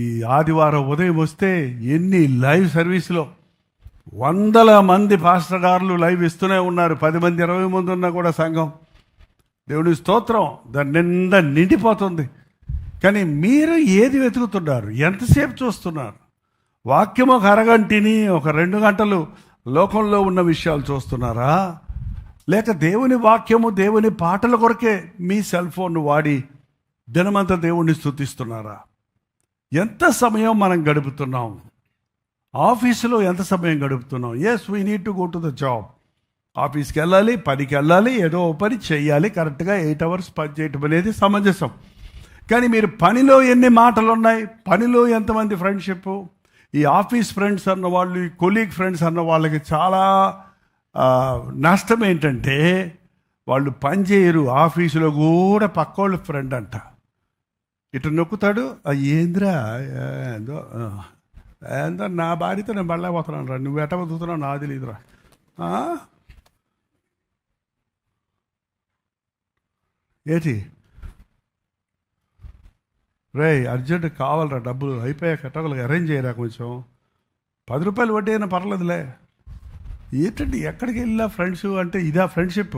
ఈ ఆదివారం ఉదయం వస్తే ఎన్ని లైవ్ సర్వీస్లో వందల మంది పాస్టర్ గారులు లైవ్ ఇస్తూనే ఉన్నారు. 10 మంది 20 మంది ఉన్నా కూడా సంఘం, దేవుని స్తోత్రం, దాని నిండా నిండిపోతుంది. కానీ మీరు ఏది వెతుకుతున్నారు? ఎంతసేపు చూస్తున్నారు? వాక్యం ఒక అరగంటిని, ఒక 2 గంటలు లోకంలో ఉన్న విషయాలు చూస్తున్నారా? లేక దేవుని వాక్యము, దేవుని పాటల కొరకే మీ సెల్ ఫోన్ వాడి దినమంతా దేవుణ్ణి స్తుతిస్తున్నారా? ఎంత సమయం మనం గడుపుతున్నాం? ఆఫీసులో ఎంత సమయం గడుపుతున్నాం? Yes, we need to go to the job. ఆఫీస్కి వెళ్ళాలి, పనికి వెళ్ళాలి, ఏదో పని చేయాలి, కరెక్ట్గా 8 hours పని చేయటం అనేది సమంజసం. కానీ మీరు పనిలో ఎన్ని మాటలు ఉన్నాయి, పనిలో ఎంతమంది ఫ్రెండ్షిప్. ఈ ఆఫీస్ ఫ్రెండ్స్ అన్న వాళ్ళు, ఈ కొలీగ్ ఫ్రెండ్స్ అన్న వాళ్ళకి చాలా నష్టం ఏంటంటే వాళ్ళు పని చేయరు. ఆఫీసులో కూడా పక్కోళ్ళ ఫ్రెండ్ అంట, ఇటు నొక్కుతాడు, ఏంద్రా ఏందో నా భార్యతో నేను బళ్ళకపోతున్నాను రా, నువ్వు ఎట బతుకుతున్నావు నాకు తెలియదురా. ఏంటి రే, అర్జెంట్ కావాలరా, డబ్బులు అయిపోయాక ఎట్టగలగా అరేంజ్ చేయరా, కొంచెం 10 రూపాయలు వడ్డీ అయినా పర్లేదులే. ఏంటండి ఎక్కడికి వెళ్ళా ఫ్రెండ్స్ అంటే ఇదా ఫ్రెండ్షిప్?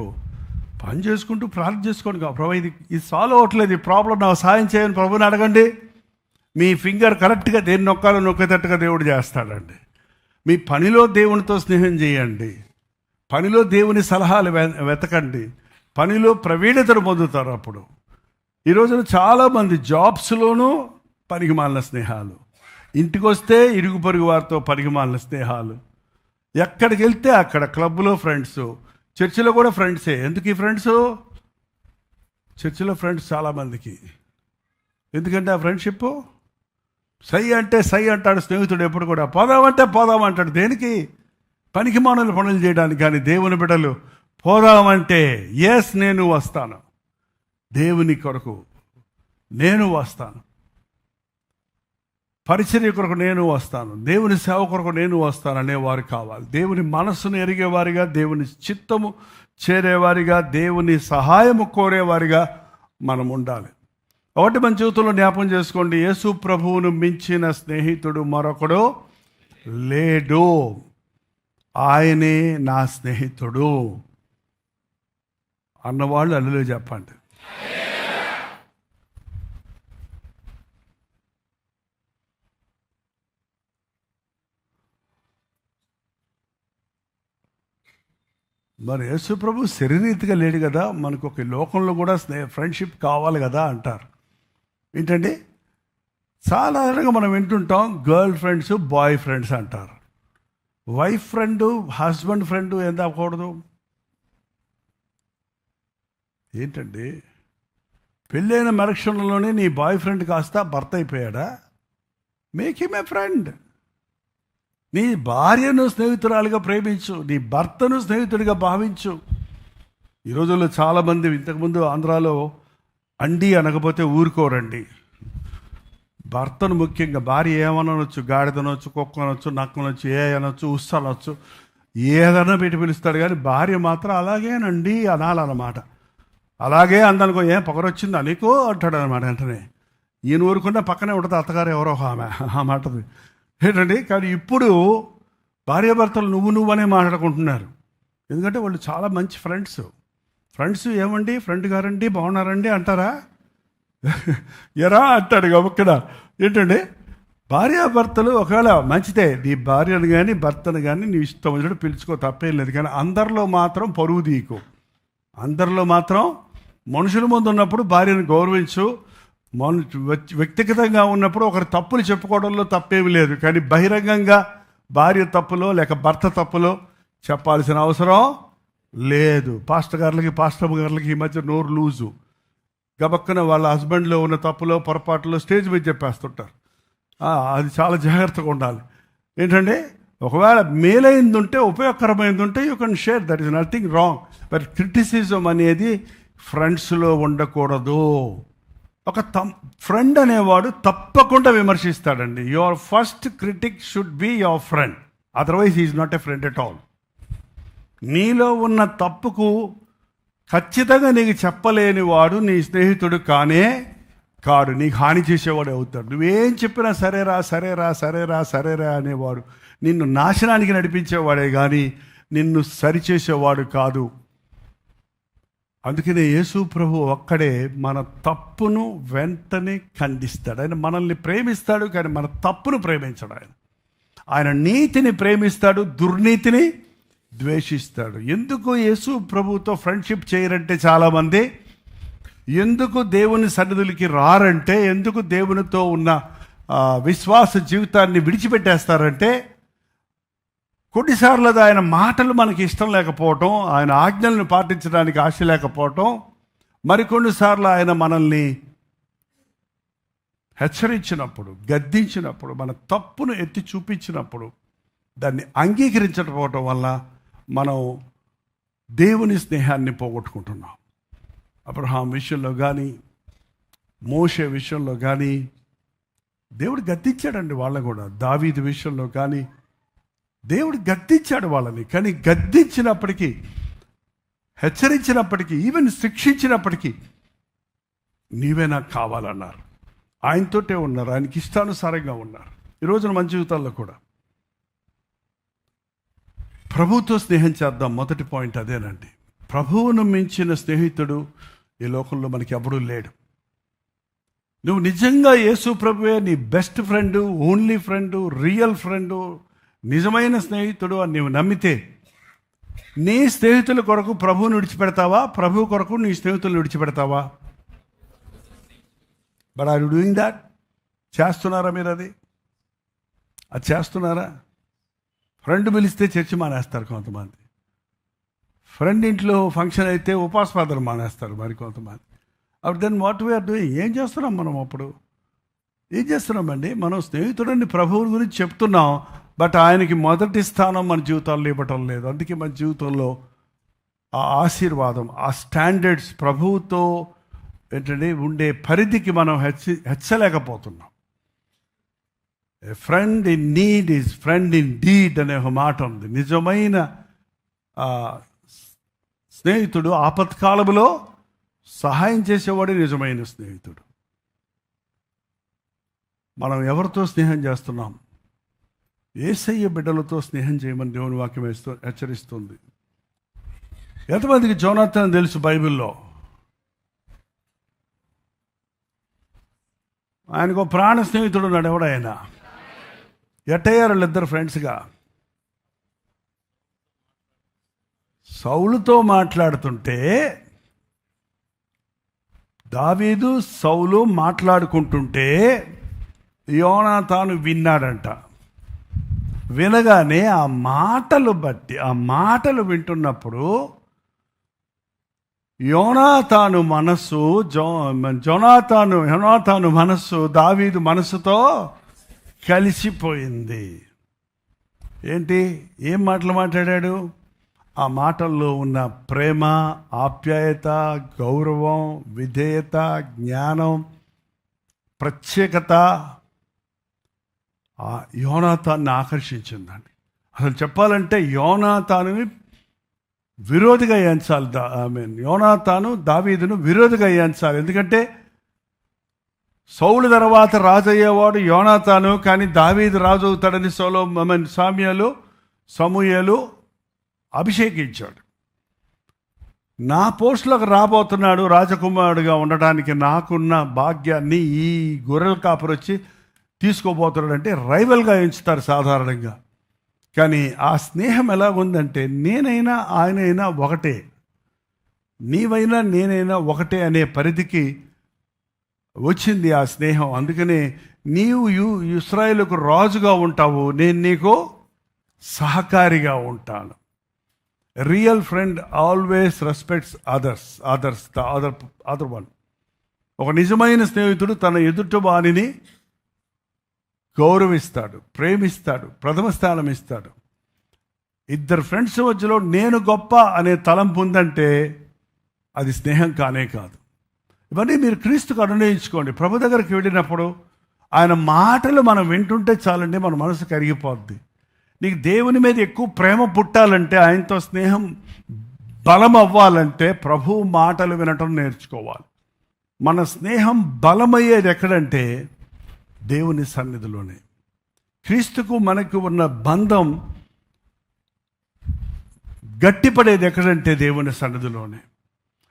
పని చేసుకుంటూ ప్రార్థన చేసుకోండి. ప్రభు ఇది సాల్వ్ అవ్వట్లేదు, ఈ ప్రాబ్లం నాకు సాయం చేయని ప్రభుని అడగండి. మీ ఫింగర్ కరెక్ట్గా దేన్ని నొక్కాలో నొక్కేటట్టుగా దేవుడు చేస్తాడండి. మీ పనిలో దేవునితో స్నేహం చేయండి, పనిలో దేవుని సలహాలు వెతకండి, పనిలో ప్రవీణతను పొందుతారు. అప్పుడు ఈ రోజున చాలామంది జాబ్స్లోనూ పనికిమాలిన స్నేహాలు, ఇంటికి వస్తే ఇరుగు పొరుగు వారితో పనికిమాలిన స్నేహాలు, ఎక్కడికి వెళ్తే అక్కడ క్లబ్లో ఫ్రెండ్స్, చర్చిలో కూడా ఫ్రెండ్సే. ఎందుకు ఈ ఫ్రెండ్స్? చర్చిలో ఫ్రెండ్స్ చాలామందికి. ఎందుకంటే ఆ ఫ్రెండ్షిప్ సై అంటే సై అంటాడు స్నేహితుడు ఎప్పుడు కూడా. పోదామంటే పోదామంటాడు. దేనికి? పనికిమాలిన పనులు చేయడానికి. కానీ దేవుని బిడ్డలు పోదామంటే ఎస్ నేను వస్తాను, దేవుని కొరకు నేను వస్తాను, పరిచర్య కొరకు నేను వస్తాను, దేవుని సేవ కొరకు నేను వస్తాను అనేవారు కావాలి. దేవుని మనస్సును ఎరిగేవారిగా, దేవుని చిత్తము చేరేవారిగా, దేవుని సహాయము కోరేవారిగా మనం ఉండాలి. ఒకటి మన జీవితంలో జ్ఞాపకం చేసుకోండి, యేసు ప్రభువును మించిన స్నేహితుడు మరొకడు లేడు. ఆయనే నా స్నేహితుడు అన్నవాళ్ళు అల్లులో చెప్పండి. మరి యేసు ప్రభు శరీరీతిగా లేడు కదా, మనకు ఒక లోకంలో కూడా ఫ్రెండ్షిప్ కావాలి కదా అంటారు. ఏంటండి? సాధారణంగా మనం వింటుంటాం గర్ల్ ఫ్రెండ్స్, బాయ్ ఫ్రెండ్స్ అంటారు. వైఫ్ ఫ్రెండ్, హస్బెండ్ ఫ్రెండ్ ఎంత అవ్వకూడదు? ఏంటండి? పెళ్ళైన మరుక్షణంలోనే నీ బాయ్ ఫ్రెండ్ కాస్త భర్త అయిపోయాడా? Make him a friend. నీ భార్యను స్నేహితురాలుగా ప్రేమించు, నీ భర్తను స్నేహితుడిగా భావించు. ఈ రోజుల్లో చాలామంది, ఇంతకుముందు ఆంధ్రాలో అండి అనకపోతే ఊరుకోరండి. భర్తను ముఖ్యంగా, భార్య ఏమనొచ్చు, గాడిదనొచ్చు, కుక్కనొచ్చు, నక్కనొచ్చు, ఏ అనొచ్చు, ఉస్సనొచ్చు, ఏదైనా పెట్టి పిలుస్తాడు. కానీ భార్య మాత్రం అలాగేనండి అనాలన్నమాట. అలాగే అందనుకో, ఏం పొగరొచ్చిందా నీకు అంటాడు అనమాట. వెంటనే ఈయన ఊరుకున్న పక్కనే ఉంటుంది అత్తగారు ఎవరో ఆమె ఆ మాటది ఏంటండి. కానీ ఇప్పుడు భార్యాభర్తలు నువ్వు అనే మాట్లాడుకుంటున్నారు. ఎందుకంటే వాళ్ళు చాలా మంచి ఫ్రెండ్స్ ఏమండి, ఫ్రెండ్ గారండి, బాగున్నారండి అంటారా? ఎరా అంటాడు గబుక్కన. ఏంటండి? భార్యాభర్తలు ఒకవేళ మంచిదే, నీ భార్యను కానీ భర్తను కానీ నీ ఇష్టం వచ్చినట్టు పిలుచుకో, తప్పేం లేదు. కానీ అందరిలో మాత్రం పరువు తీయకు. అందరిలో మాత్రం మనుషుల ముందు ఉన్నప్పుడు భార్యను గౌరవించు. వ్యక్తిగతంగా ఉన్నప్పుడు ఒకరి తప్పులు చెప్పుకోవడంలో తప్పేమి లేదు. కానీ బహిరంగంగా భార్య తప్పులో లేక భర్త తప్పులో చెప్పాల్సిన అవసరం లేదు. పాస్టర్ గారులకి ఈ మధ్య నోరు లూజు. గబక్కన వాళ్ళ హస్బెండ్లో ఉన్న తప్పులో పొరపాటులో స్టేజ్ మీద చెప్పేస్తుంటారు. అది చాలా జాగ్రత్తగా ఉండాలి. ఏంటంటే ఒకవేళ మేలైంది ఉంటే, ఉపయోగకరమైంది ఉంటే you can share, that is nothing wrong. But criticism అనేది ఫ్రెండ్స్లో ఉండకూడదు. ఒక ఫ్రెండ్ అనేవాడు తప్పకుండా విమర్శిస్తాడండి. Your first critic should be your friend, otherwise is not a friend at all. నీలో ఉన్న తప్పుకు ఖచ్చితంగా నీకు చెప్పలేని వాడు నీ స్నేహితుడు కాడు. నీకు హాని చేసేవాడు అవుతాడు. నువ్వేం చెప్పినా సరేరా అనేవాడు నిన్ను నాశనానికి నడిపించేవాడే కానీ నిన్ను సరిచేసేవాడు కాదు. అందుకనే యేసు ప్రభు ఒక్కడే మన తప్పును వెంటనే ఖండిస్తాడు. ఆయన మనల్ని ప్రేమిస్తాడు, కానీ మన తప్పును ప్రేమించడు. ఆయన నీతిని ప్రేమిస్తాడు, దుర్నీతిని ద్వేషిస్తాడు. ఎందుకు యేసు ప్రభుతో ఫ్రెండ్షిప్ చేయరంటే చాలామంది, ఎందుకు దేవుని సన్నిధులకి రారంటే, ఎందుకు దేవునితో ఉన్న విశ్వాస జీవితాన్ని విడిచిపెట్టేస్తారంటే, కొన్నిసార్లు అది ఆయన మాటలు మనకి ఇష్టం లేకపోవటం, ఆయన ఆజ్ఞలను పాటించడానికి ఆశ లేకపోవటం, మరికొన్నిసార్లు ఆయన మనల్ని హెచ్చరించినప్పుడు, గద్దించినప్పుడు, మన తప్పును ఎత్తి చూపించినప్పుడు దాన్ని అంగీకరించకపోవటం వల్ల మనం దేవుని స్నేహాన్ని పోగొట్టుకుంటున్నాం. అబ్రహాం విషయంలో కానీ, మోషే విషయంలో కానీ దేవుడు గద్దించాడండి వాళ్ళని కూడా. దావీదు విషయంలో కానీ దేవుడు గద్దించాడు వాళ్ళని. కానీ గద్దించినప్పటికీ, హెచ్చరించినప్పటికీ, ఈవెన్ శిక్షించినప్పటికీ నీవే నాకు కావాలన్నారు. ఆయనతోటే ఉన్నారు, ఆయనకి ఇష్టానుసారంగా ఉన్నారు. ఈ రోజున మన జీవితాల్లో కూడా ప్రభువుతో స్నేహం చేద్దాం. మొదటి పాయింట్ అదేనండి. ప్రభువును మించిన స్నేహితుడు ఈ లోకంలో మనకి ఎవడూ లేడు. నువ్వు నిజంగా యేసు ప్రభువే నీ best friend, only friend, real friend, నిజమైన స్నేహితుడు అని నువ్వు నమ్మితే, నీ స్నేహితుల కొరకు ప్రభువుని విడిచిపెడతావా? ప్రభు కొరకు నీ స్నేహితులను విడిచిపెడతావా? But are you doing that? చేస్తున్నారా మీరు? అది చేస్తున్నారా? ఫ్రెండ్ పిలిస్తే చర్చి మానేస్తారు కొంతమంది. ఫ్రెండ్ ఇంట్లో ఫంక్షన్ అయితే ఉపవాస ప్రార్థన మానేస్తారు మరి కొంతమంది. అప్పుడు దెన్ వాట్ వీఆర్ డూయింగ్? ఏం చేస్తున్నాం మనం? అప్పుడు ఏం చేస్తున్నామండి? మనం స్నేహితుడిని ప్రభువు గురించి చెప్తున్నాం, బట్ ఆయనకి మొదటి స్థానం మన జీవితాల్లో ఇవ్వటం లేదు. అందుకే మన జీవితంలో ఆ ఆశీర్వాదం, ఆ స్టాండర్డ్స్, ప్రభువుతో ఏంటంటే ఉండే పరిధికి మనం హెచ్చలేకపోతున్నాం. A friend in need is friend indeed అనే ఒక మాట ఉంది. నిజమైన స్నేహితుడు ఆపత్కాలంలో సహాయం చేసేవాడే నిజమైన స్నేహితుడు. మనం ఎవరితో స్నేహం చేస్తున్నాం? యేసయ్య బిడ్డలతో స్నేహం చేయమని దేవుని వాక్యం హెచ్చరిస్తుంది. ఎంతమందికి జోనాథన్ తెలుసు బైబిల్లో? ఆయనకు ప్రాణ స్నేహితుడు ఉన్నాడు. ఎవడైనా ఎట్టయ్యారు వాళ్ళిద్దరు ఫ్రెండ్స్గా? సౌలుతో మాట్లాడుతుంటే దావీదు సౌలు మాట్లాడుకుంటుంటే యోనాతాను విన్నాడంట. వినగానే ఆ మాటలు వింటున్నప్పుడు యోనాతాను మనస్సు దావీదు మనస్సుతో కలిసిపోయింది. ఏంటి? ఏం మాటలు మాట్లాడాడు? ఆ మాటల్లో ఉన్న ప్రేమ, ఆప్యాయత, గౌరవం, విధేయత, జ్ఞానం, ప్రత్యేకత యోనాతాన్ని ఆకర్షించిందండి. అసలు చెప్పాలంటే యోనాతానుని విరోధిగా ఎంచాలి. యోనాతాను దావీదును విరోధిగా ఎంచాలి. ఎందుకంటే సౌలు తర్వాత రాజు అయ్యేవాడు యోనాతాను, కానీ దావీదు రాజు అవుతాడని సమూయేలు అభిషేకించాడు. నా పోస్టులకు రాబోతున్నాడు రాజకుమారుడిగా ఉండడానికి, నాకున్న భాగ్యాన్ని ఈ గొర్రెల కాపరు వచ్చి తీసుకోబోతున్నాడు అంటే రైవల్గా ఎంచుతారు సాధారణంగా. కానీ ఆ స్నేహం ఎలా ఉందంటే నేనైనా ఆయనైనా ఒకటే, నీవైనా నేనైనా ఒకటే అనే పరిధికి వచ్చింది ఆ స్నేహం. అందుకనే నీవు ఇశ్రాయేలుకు రాజుగా ఉంటావు, నేను నీకు సహకారిగా ఉంటాను. Real friend always respects other one. ఒక నిజమైన స్నేహితుడు తన ఎదుటి వారిని గౌరవిస్తాడు, ప్రేమిస్తాడు, ప్రథమ స్థానం ఇస్తాడు. ఇద్దరు ఫ్రెండ్స్ మధ్యలో నేను గొప్ప అనే తలంపు ఉందంటే అది స్నేహం కానే కాదు. ఇవన్నీ మీరు క్రీస్తుకు అనునయించుకోండి. ప్రభు దగ్గరికి వెళ్ళినప్పుడు ఆయన మాటలు మనం వింటుంటే చాలండి, మన మనసు కరిగిపోద్ది. నీకు దేవుని మీద ఎక్కువ ప్రేమ పుట్టాలంటే, ఆయనతో స్నేహం బలం అవ్వాలంటే ప్రభు మాటలు వినటం నేర్చుకోవాలి. మన స్నేహం బలమయ్యేది ఎక్కడంటే దేవుని సన్నిధిలోనే. క్రీస్తుకు మనకు ఉన్న బంధం గట్టిపడేది ఎక్కడంటే దేవుని సన్నిధిలోనే.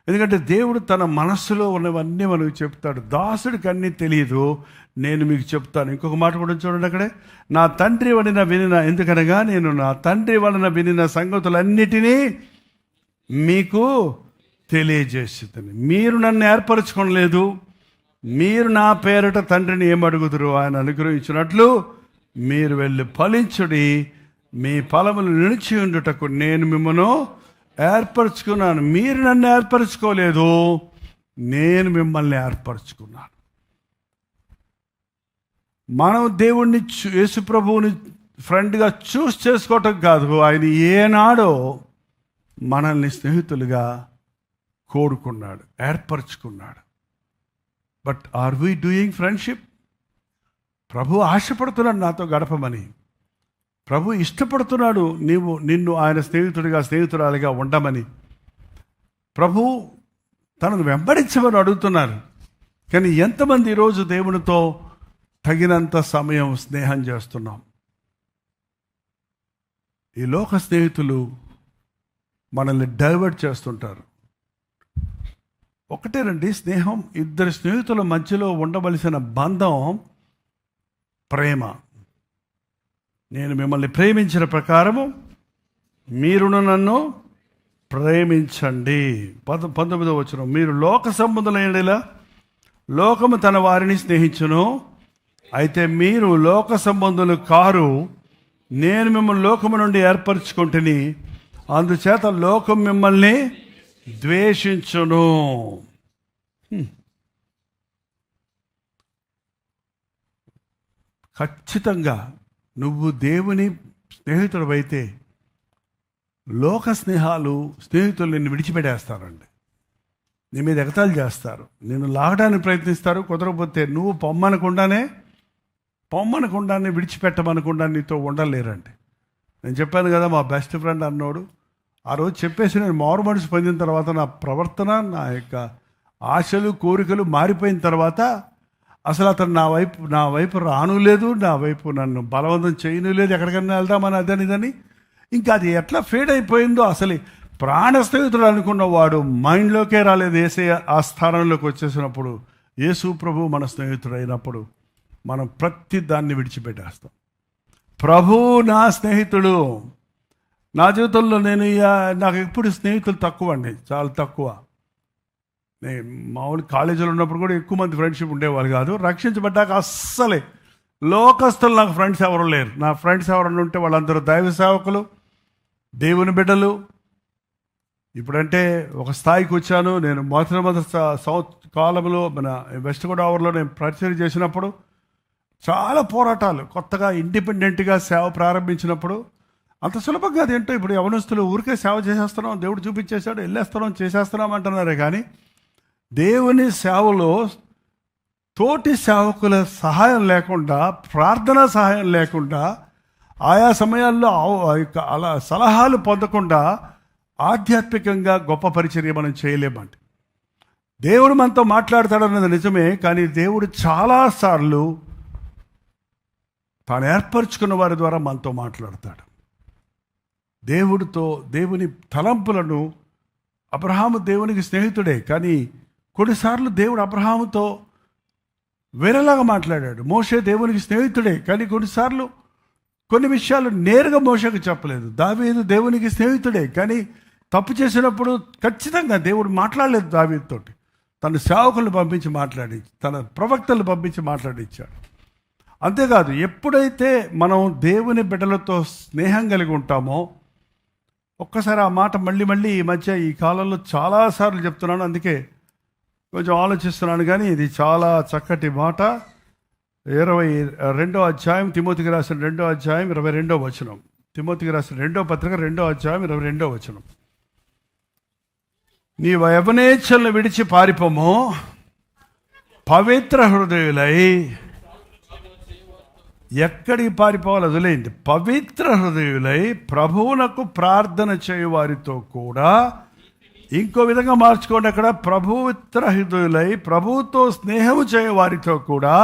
ఎందుకంటే దేవుడు తన మనస్సులో ఉన్నవన్నీ మనకు చెప్తాడు. దాసుడికి అన్నీ తెలియదు, నేను మీకు చెప్తాను. ఇంకొక మాట కూడా చూడండి అక్కడే, నా తండ్రి వినిన ఎందుకనగా నేను నా తండ్రి వలన వినిన సంగతులన్నిటినీ మీకు తెలియజేసేదని. మీరు నన్ను ఏర్పరచుకోలేదు, మీరు నా పేరట తండ్రిని ఏమడుగుదురు ఆయన అనుగ్రహించినట్లు మీరు వెళ్ళి ఫలించుడి, మీ ఫలములు నిలిచి ఉండుటకు నేను మిమ్మల్ని ఏర్పరచుకున్నాను. మీరు నన్ను ఏర్పరచుకోలేదు, నేను మిమ్మల్ని ఏర్పరచుకున్నాను. మనం దేవుణ్ణి యేసు ప్రభువుని ఫ్రెండ్గా చూస్ చేసుకోవటం కాదు, ఆయన ఏనాడో మనల్ని స్నేహితులుగా కోరుకున్నాడు, ఏర్పరచుకున్నాడు. But are we doing friendship? ప్రభు ఆశపడుతున్నాడు నాతో గడపమని. ప్రభు ఇష్టపడుతున్నాడు నిన్ను ఆయన స్నేహితురాలిగా ఉండమని. ప్రభు తనను వెంబడించమని అడుగుతున్నారు. కానీ ఎంతమంది ఈరోజు దేవునితో తగినంత సమయం స్నేహం చేస్తున్నాం? ఈ లోక స్నేహితులు మనల్ని డైవర్ట్ చేస్తుంటారు. ఒకటేనండి స్నేహం. ఇద్దరు స్నేహితుల మధ్యలో ఉండవలసిన బంధం ప్రేమ. నేను మిమ్మల్ని ప్రేమించిన ప్రకారము మీరును నన్ను ప్రేమించండి. 19వ వచనం, మీరు లోక సంబంధులైనలా లోకము తన వారిని స్నేహించును, అయితే మీరు లోక సంబంధులు కారు, నేను మిమ్మల్ని లోకము నుండి ఏర్పరచుకుంటుని, అందుచేత లోకం మిమ్మల్ని ద్వేషించును. ఖచ్చితంగా నువ్వు దేవుని స్నేహితుడు అయితే లోక స్నేహితులు నిన్ను విడిచిపెట్టేస్తారండి. నీ మీద ఎగతాళి చేస్తారు, నిన్ను లాగడానికి ప్రయత్నిస్తారు. కుదరకపోతే నువ్వు పొమ్మనకుండానే విడిచిపెట్టమనకుండా నీతో ఉండలేరండి. నేను చెప్పాను కదా, మా బెస్ట్ ఫ్రెండ్ అన్నోడు ఆ రోజు చెప్పేసి నేను మారు మనసు పొందిన తర్వాత నా ప్రవర్తన, నా యొక్క ఆశలు కోరికలు మారిపోయిన తర్వాత అసలు అతను నా వైపు రాను లేదు, నా వైపు నన్ను బలవంతం చేయను లేదు, ఎక్కడికైనా వెళ్దామని అదనిదని. ఇంకా అది ఎట్లా ఫేడ్ అయిపోయిందో, అసలు ప్రాణ స్నేహితుడు అనుకున్నవాడు మైండ్లోకే రాలేదు. యేసయ్య ఆ స్థానంలోకి వచ్చేసినప్పుడు, యేసు ప్రభు మన స్నేహితుడు అయినప్పుడు మనం ప్రతి దాన్ని విడిచిపెట్టేస్తాం. ప్రభు నా స్నేహితుడు. నా జీవితంలో నాకు ఎప్పుడు స్నేహితులు తక్కువ అండి, చాలా తక్కువ. నేను మామూలు కాలేజీలో ఉన్నప్పుడు కూడా ఎక్కువ మంది ఫ్రెండ్షిప్ ఉండేవాళ్ళు కాదు. రక్షించబడ్డాక అస్సలే లోకస్తులు నాకు ఫ్రెండ్స్ ఎవరు లేరు. నా ఫ్రెండ్స్ ఎవరన్నా ఉంటే వాళ్ళందరూ దైవ సేవకులు, దేవుని బిడ్డలు. ఇప్పుడంటే ఒక స్థాయికి వచ్చాను. నేను మొదటి సౌత్ కాలంలో మన వెస్ట్ గోదావరిలో నేను పరిచయం చేసినప్పుడు చాలా పోరాటాలు. కొత్తగా ఇండిపెండెంట్గా సేవ ప్రారంభించినప్పుడు అంత సులభంగా అదేంటో ఇప్పుడు యవనస్తులు ఊరికే సేవ చేసేస్తున్నాం, దేవుడు చూపించేశాడు, వెళ్ళేస్తున్నాం, చేసేస్తున్నాం అంటున్నారే. కానీ దేవుని సేవలో తోటి సేవకుల సహాయం లేకుండా, ప్రార్థనా సహాయం లేకుండా, ఆయా సమయాల్లో అలా సలహాలు పొందకుండా ఆధ్యాత్మికంగా గొప్ప పరిచర్య మనం చేయలేమండి. దేవుడు మనతో మాట్లాడతాడన్నది నిజమే, కానీ దేవుడు చాలాసార్లు తాను ఏర్పరచుకున్న వారి ద్వారా మనతో మాట్లాడతాడు. దేవుని తలంపులను, అబ్రహాము దేవునికి స్నేహితుడే, కానీ కొన్నిసార్లు దేవుడు అబ్రహాముతో వేరేలాగా మాట్లాడాడు. మోషే దేవునికి స్నేహితుడే, కానీ కొన్నిసార్లు కొన్ని విషయాలు నేరుగా మోషేకు చెప్పలేదు. దావీదు దేవునికి స్నేహితుడే, కానీ తప్పు చేసినప్పుడు ఖచ్చితంగా దేవుడు మాట్లాడలేదు దావీదుతోటి. తన సేవకులను పంపించి మాట్లాడించి, తన ప్రవక్తలను పంపించి మాట్లాడించాడు. అంతేకాదు, ఎప్పుడైతే మనం దేవుని బిడ్డలతో స్నేహం కలిగి ఉంటామో, ఒక్కసారి ఆ మాట మళ్ళీ ఈ మధ్య ఈ కాలంలో చాలాసార్లు చెప్తున్నాను, అందుకే కొంచెం ఆలోచిస్తున్నాను. కానీ ఇది చాలా చక్కటి మాట. 22వ అధ్యాయం, తిమోతికి రాసిన 2వ అధ్యాయం 22వ వచనం. తిమోతికి రాసిన 2వ పత్రిక 2వ అధ్యాయం 22వ వచనం. నీ యవనేచ్ఛలను విడిచి పారిపోము, పవిత్ర హృదయులై. ఎక్కడికి పారిపోవాలి వదిలేయండి. పవిత్ర హృదయులై ప్రభువునకు ప్రార్థన చేయు వారితో కూడా, ఇంకో విధంగా మార్చుకోండి అక్కడ, పవిత్ర హృదయులై ప్రభువుతో స్నేహము చేయు వారితో కూడా.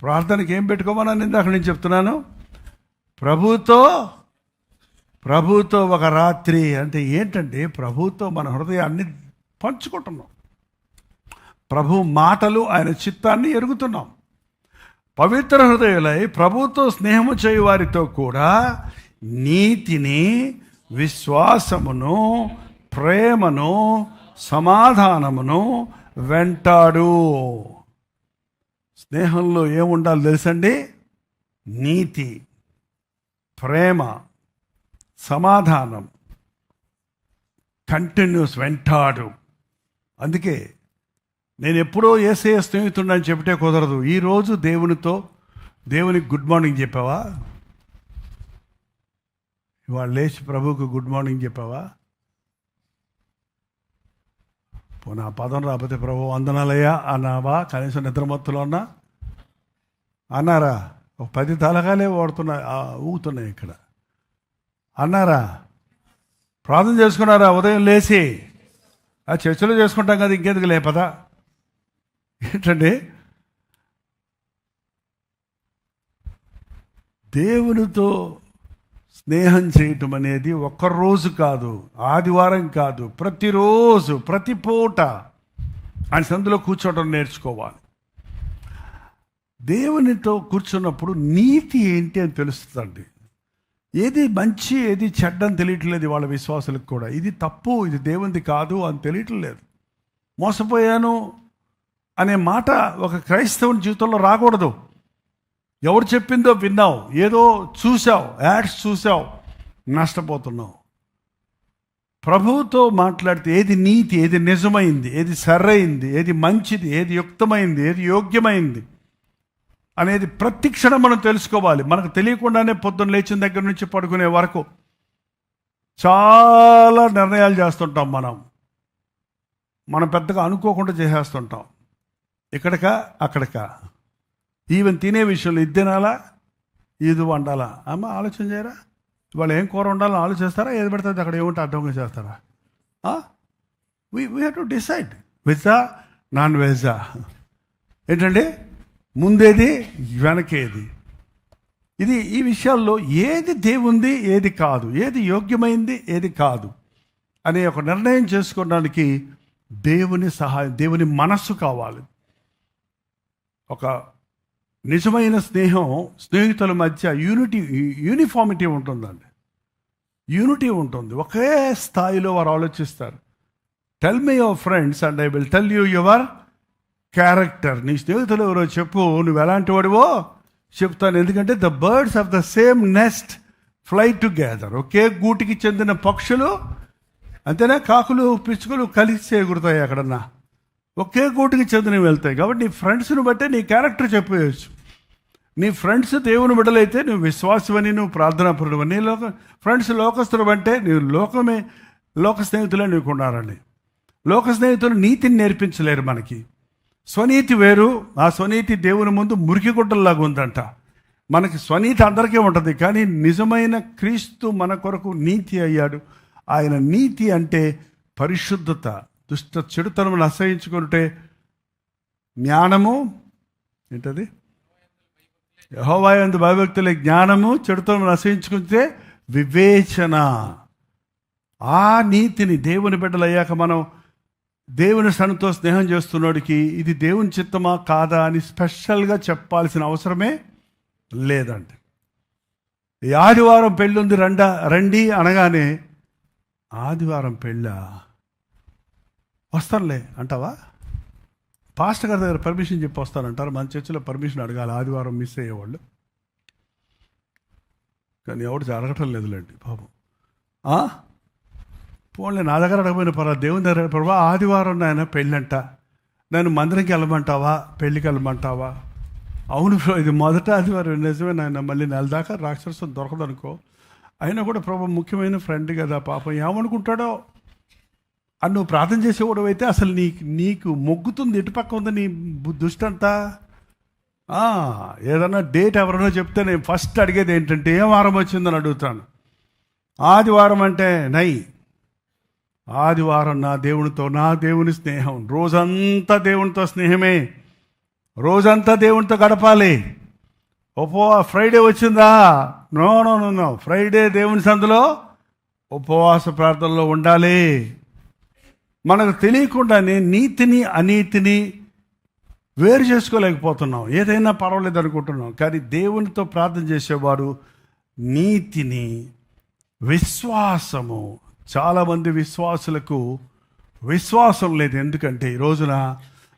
ప్రార్థనకి ఏం పెట్టుకోమని ఇందాక నేను చెప్తున్నాను, ప్రభువుతో ఒక రాత్రి. అంటే ఏంటంటే ప్రభువుతో మన హృదయాన్ని పంచుకుంటున్నాం, ప్రభు మాటలు, ఆయన చిత్తాన్ని ఎరుగుతున్నాం. పవిత్ర హృదయులై ప్రభువుతో స్నేహము చేయు వారితో కూడా నీతిని, విశ్వాసమును, ప్రేమను, సమాధానమును వెంటాడు. స్నేహంలో ఏముండాలి తెలుసండి? నీతి, ప్రేమ, సమాధానం, కంటిన్యూస్, వెంటాడు. అందుకే నేను ఎప్పుడో యేసయ్య స్నేహితుడిని అని చెబితే కుదరదు. ఈరోజు దేవునికి గుడ్ మార్నింగ్ చెప్పావా? ఇవాళ లేచి ప్రభువుకు గుడ్ మార్నింగ్ చెప్పావా? పోనీ ఆ పదం రాకపోతే ప్రభు వందనాలయ్యా అన్నావా? కనీసం నిద్రమత్తులో అన్నారా? ఒక 10 తలకాలే ఊగుతున్నాయి ఇక్కడ. అన్నారా? ప్రార్థన చేసుకున్నారా? ఉదయం లేచి ఆ చర్చలో చేసుకుంటాం కదా, ఇంకెందుకు లేపదా? ఏంటండి, దేవునితో స్నేహం చేయటం అనేది ఒక్కరోజు కాదు, ఆదివారం కాదు, ప్రతిరోజు, ప్రతి పూట ఆయన సందులో కూర్చోవడం నేర్చుకోవాలి. దేవునితో కూర్చున్నప్పుడు నీతి ఏంటి అని తెలుస్తుందండి. ఏది మంచి, ఏది చెడ్డని తెలియట్లేదు వాళ్ళ విశ్వాసులకు కూడా. ఇది తప్పు, ఇది దేవునిది కాదు అని తెలియట్లేదు. మోసపోయాను అనే మాట ఒక క్రైస్తవుని జీవితంలో రాకూడదు. ఎవరు చెప్పిందో విన్నావు, ఏదో చూసావు, యాడ్స్ చూసావు, నష్టపోతున్నావు. ప్రభువుతో మాట్లాడితే ఏది నీతి, ఏది నిజమైంది, ఏది సరైంది, ఏది మంచిది, ఏది యుక్తమైంది, ఏది యోగ్యమైంది అనేది ప్రతి క్షణం మనం తెలుసుకోవాలి. మనకు తెలియకుండానే పొద్దున్న లేచిన దగ్గర నుంచి పడుకునే వరకు చాలా నిర్ణయాలు చేస్తుంటాం. మనం పెద్దగా అనుకోకుండా చేసేస్తుంటాం. ఇక్కడికా అక్కడికా, ఈవెన్ తినే విషయంలో ఇది తినాలా, ఇది వండాలా, అమ్మ ఆలోచన చేయరా, వాళ్ళు ఏం కూర వండాలని ఆలోచిస్తారా, ఏది పెడతారు అక్కడ ఏముంటే అర్థంగా చేస్తారా? వీ హ్యావ్ టు డిసైడ్, వెజ్జా నాన్ వెజ్జా, ఏంటండి ముందేది వెనకేది. ఇది ఈ విషయాల్లో ఏది దేవుంది, ఏది కాదు, ఏది యోగ్యమైంది, ఏది కాదు అనే ఒక నిర్ణయం చేసుకోవడానికి దేవుని సహాయం, దేవుని మనస్సు కావాలి. ఒక నిజమైన స్నేహితుల మధ్య యూనిఫామిటీ ఉంటుందండి, యూనిటీ ఉంటుంది. ఒకే స్థాయిలో వారు ఆలోచిస్తారు. Tell me your friends and I will tell you your character. నీ స్నేహితులు ఎవరో చెప్పు, నువ్వు ఎలాంటి వాడివో చెప్తాను. ఎందుకంటే the birds of the same nest fly together. ఒకే గూటికి చెందిన పక్షులు అంతేనా, కాకులు పిచ్చుకలు కలిసి ఎగురుతాయి ఎక్కడన్నా, ఒకే గూటికి చెందినవి వెళ్తాయి. కాబట్టి నీ ఫ్రెండ్స్ని బట్టే నీ క్యారెక్టర్ చెప్పేయచ్చు. నీ ఫ్రెండ్స్ దేవుని బిడ్డలైతే నువ్వు విశ్వాసమని, నువ్వు ప్రార్థనాపరుడు అని. ఫ్రెండ్స్ లోకస్తులు అంటే నువ్వు లోక స్నేహితులే నీకు ఉన్నారండి. లోక స్నేహితులు నీతిని నేర్పించలేరు మనకి. స్వనీతి వేరు, ఆ స్వనీతి దేవుని ముందు మురికి గుడ్డల్లాగా ఉందంట. మనకి స్వనీతి అందరికీ ఉంటుంది, కానీ నిజమైన క్రీస్తు మన కొరకు నీతి అయ్యాడు. ఆయన నీతి అంటే పరిశుద్ధత, దుష్ట చెడుతనమును అసహించుకుంటే జ్ఞానము, ఏంటది, యెహోవా యందు భయభక్తులే జ్ఞానము, చెడుతనమును అసహించుకుంటే వివేచన. ఆ నీతిని దేవుని బిడ్డలయ్యాక మనం దేవుని సన్నిధితో స్నేహం చేస్తున్నోడికి ఇది దేవుని చిత్తమా కాదా అని స్పెషల్గా చెప్పాల్సిన అవసరమే లేదండి. ఈ ఆదివారం పెళ్ళి ఉంది రండి అనగానే ఆదివారం పెళ్ళా, వస్తానులే అంటావా? పాస్టర్ గారి దగ్గర పర్మిషన్ చెప్పి వస్తానంటారు. మన చర్చిలో పర్మిషన్ అడగాలి ఆదివారం మిస్ అయ్యేవాళ్ళు, కానీ ఎవరు జరగటం లేదులేండి పాపం. పోన్లే, నా దగ్గర అడగపోయిన పర్వాలేదు, దేవుని దగ్గర పర్వా, ఆదివారం నాయన పెళ్ళంట, నన్ను మందిరంకి వెళ్ళమంటావా, పెళ్ళికి వెళ్ళమంటావా? అవును, ఇది మొదట ఆదివారం, నిజమే నాయన, మళ్ళీ నెల దాకా రాక్షసం దొరకదనుకో. అయినా కూడా ప్రభు ముఖ్యమైన ఫ్రెండ్ కదా, పాపం ఏమనుకుంటాడో అని నువ్వు ప్రార్థన చేసేవాడు అయితే అసలు నీకు మొగ్గుతుంది, ఇటుపక్క ఉంది నీ దుష్టంతా. ఏదన్నా డేట్ ఎవరైనా చెప్తే నేను ఫస్ట్ అడిగేది ఏంటంటే ఏ వారం వచ్చిందని అడుగుతాను. ఆదివారం అంటే ఆదివారం నా దేవునితో, నా దేవుని స్నేహం, రోజంతా దేవునితో స్నేహమే, రోజంతా దేవునితో గడపాలి. ఫ్రైడే వచ్చిందా? నో, ఫ్రైడే దేవుని సందులో ఉపవాస ప్రార్థనలో ఉండాలి. మనకు తెలియకుండానే నీతిని అనీతిని వేరు చేసుకోలేకపోతున్నాం. ఏదైనా పర్వాలేదు అనుకుంటున్నాం, కానీ దేవునితో ప్రార్థన చేసేవాడు నీతిని, విశ్వాసము. చాలామంది విశ్వాసులకు విశ్వాసం లేదు. ఎందుకంటే ఈ రోజున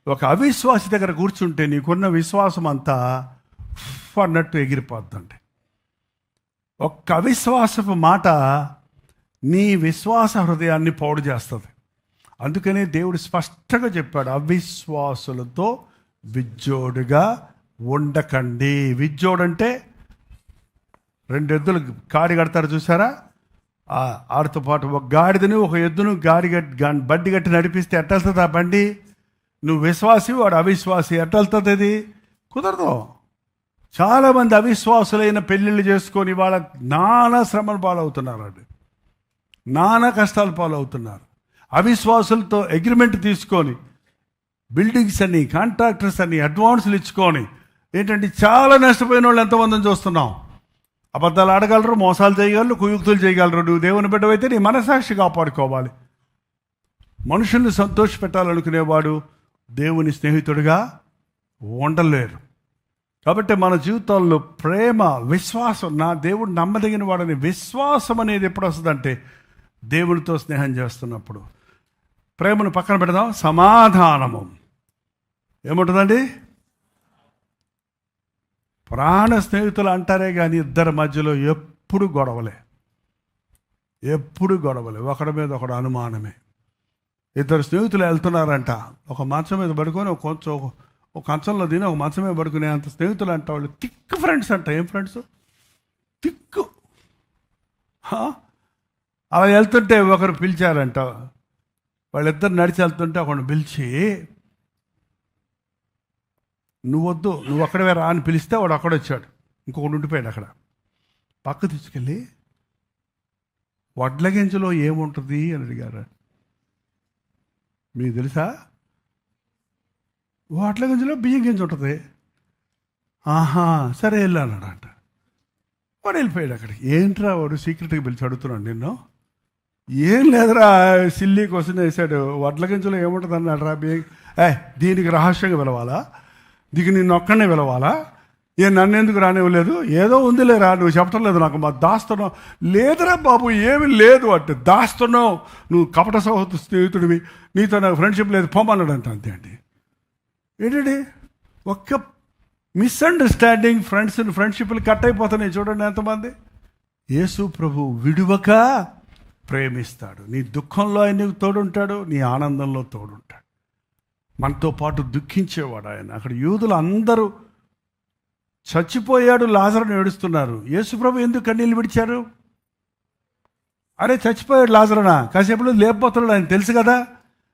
ఒక అవిశ్వాసి దగ్గర కూర్చుంటే నీకున్న విశ్వాసం అంతా అన్నట్టు ఎగిరిపోద్దండి. ఒక్క అవిశ్వాసపు మాట నీ విశ్వాస హృదయాన్ని పాడు చేస్తుంది. అందుకనే దేవుడు స్పష్టంగా చెప్పాడు, అవిశ్వాసులతో విజ్జోడుగా ఉండకండి. విజ్జోడంటే 2 ఎద్దులు కాడి కడతారు చూసారా, ఆడితో పాటు ఒక గాడిదని ఒక ఎద్దును బండి గట్టి నడిపిస్తే ఎట్టెళ్తుంది ఆ బండి? నువ్వు విశ్వాసి, వాడు అవిశ్వాసి, ఎట్టెళ్తుంది? అది కుదరదు. చాలామంది అవిశ్వాసులైన పెళ్ళిళ్ళు చేసుకొని వాళ్ళ నానా శ్రమలు పాలవుతున్నారండి, నానా కష్టాలు పాలవుతున్నారు. అవిశ్వాసులతో అగ్రిమెంట్ తీసుకొని బిల్డింగ్స్ అని, కాంట్రాక్టర్స్ అని అడ్వాన్సులు ఇచ్చుకొని ఏంటంటే చాలా నష్టపోయిన వాళ్ళు ఎంతమందిని చూస్తున్నాం. అబద్ధాలు ఆడగలరు, మోసాలు చేయగలరు, కుయుక్తులు చేయగలరు. నువ్వు దేవుని బిడ్డవైతే నీ మనసాక్షి కాపాడుకోవాలి. మనుషుల్ని సంతోష పెట్టాలనుకునేవాడు దేవుని స్నేహితుడిగా ఉండలేరు. కాబట్టి మన జీవితాల్లో ప్రేమ, విశ్వాసం, నా దేవుడు నమ్మదగిన వాడని విశ్వాసం అనేది ఎప్పుడు వస్తుందంటే దేవునితో స్నేహం చేస్తున్నప్పుడు. ప్రేమను పక్కన పెడదాం. సమాధానము. ఏముంటుందండి? ప్రాణ స్నేహితులు అంటారే కానీ ఇద్దరి మధ్యలో ఎప్పుడు గొడవలే, ఒకడి మీద ఒకడు అనుమానమే. ఇద్దరు స్నేహితులు వెళ్తున్నారంట, ఒక మంచం మీద పడుకొని ఒక కంచంలో తిని ఒక మంచం మీద పడుకునే అంత స్నేహితులు అంట. వాళ్ళు థిక్ ఫ్రెండ్స్ అంట. ఏం ఫ్రెండ్స్? థిక్. అలా వెళ్తుంటే ఒకరు పిలిచారంట. వాళ్ళిద్దరు నడిచి వెళ్తుంటే ఒకడు పిలిచి, నువ్వొద్దు, నువ్వు అక్కడే రా అని పిలిస్తే వాడు అక్కడొచ్చాడు. ఇంకొకటి ఉండిపోయాడు అక్కడ. పక్క తీసుకెళ్ళి వడ్ల గింజలో ఏముంటుంది అని అడిగారు. మీకు తెలుసా? వడ్ల గింజలో బియ్యం గింజ ఉంటుంది. ఆహా, సరే వెళ్ళానంట. వాడు వెళ్ళిపోయాడు అక్కడికి. ఏంట్రా వాడు సీక్రెట్గా పిలిచి అడుగుతున్నాడు నిన్ను. ఏం లేదురా, సిల్లీ కోసం వేసాడు. వడ్ల గింజలో ఏముంటుంది అన్నాడు రా. దీనికి రహస్యంగా పిలవాలా? దీనికి నిన్ను ఒక్కడనే పిలవాలా? నన్ను ఎందుకు రానివ్వలేదు? ఏదో ఉందిలేరా, నువ్వు చెప్పడం లేదు నాకు, మా దాస్తున్నావు. లేదురా బాబు, ఏమి లేదు అంటే దాస్తున్నావు, నువ్వు కపట స్నేహితుడివి, నీతో నాకు ఫ్రెండ్షిప్ లేదు, పొమ్మన్నాడంట. అంతే అండి. ఏంటండి, ఒక్క మిస్అండర్స్టాండింగ్ ఫ్రెండ్షిప్లు కట్ అయిపోతున్నాయి. చూడండి ఎంతమంది. యేసు ప్రభు విడువక ప్రేమిస్తాడు. నీ దుఃఖంలో ఆయన నీకు తోడుంటాడు, నీ ఆనందంలో తోడుంటాడు. మనతో పాటు దుఃఖించేవాడు ఆయన. అక్కడ యూదులు అందరూ చచ్చిపోయాడు లాజరుని ఏడుస్తున్నారు. యేసు ప్రభు ఎందుకు కన్నీళ్ళు విడిచారు? అరే చచ్చిపోయాడు లాజరునా, కాసేపులో లేకపోతున్నాడు ఆయన తెలుసు కదా.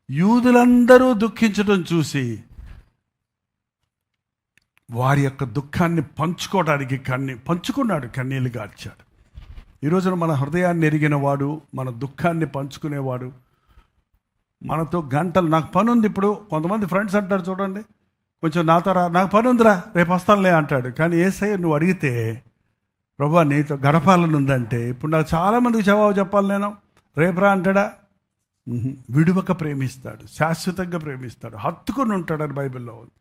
యూదులందరూ దుఃఖించడం చూసి వారి యొక్క దుఃఖాన్ని పంచుకోవడానికి పంచుకున్నాడు, కన్నీళ్ళు గార్చాడు. ఈ రోజున మన హృదయాన్ని ఎరిగిన వాడు, మన దుఃఖాన్ని పంచుకునేవాడు, మనతో గంటలు నాకు పని ఉంది. ఇప్పుడు కొంతమంది ఫ్రెండ్స్ అంటారు చూడండి, కొంచెం నాతో రా, నాకు పని ఉందిరా, రేపు వస్తానులే అంటాడు. కానీ యేసయ్య నువ్వు అడిగితే, ప్రభా నీతో గడపాలని ఉందంటే, ఇప్పుడు నాకు చాలామందికి జవాబు చెప్పాలి నేను, రేపు రా అంటాడా? విడువక ప్రేమిస్తాడు, శాశ్వతంగా ప్రేమిస్తాడు, హత్తుకొని ఉంటాడని బైబిల్లో ఉంది.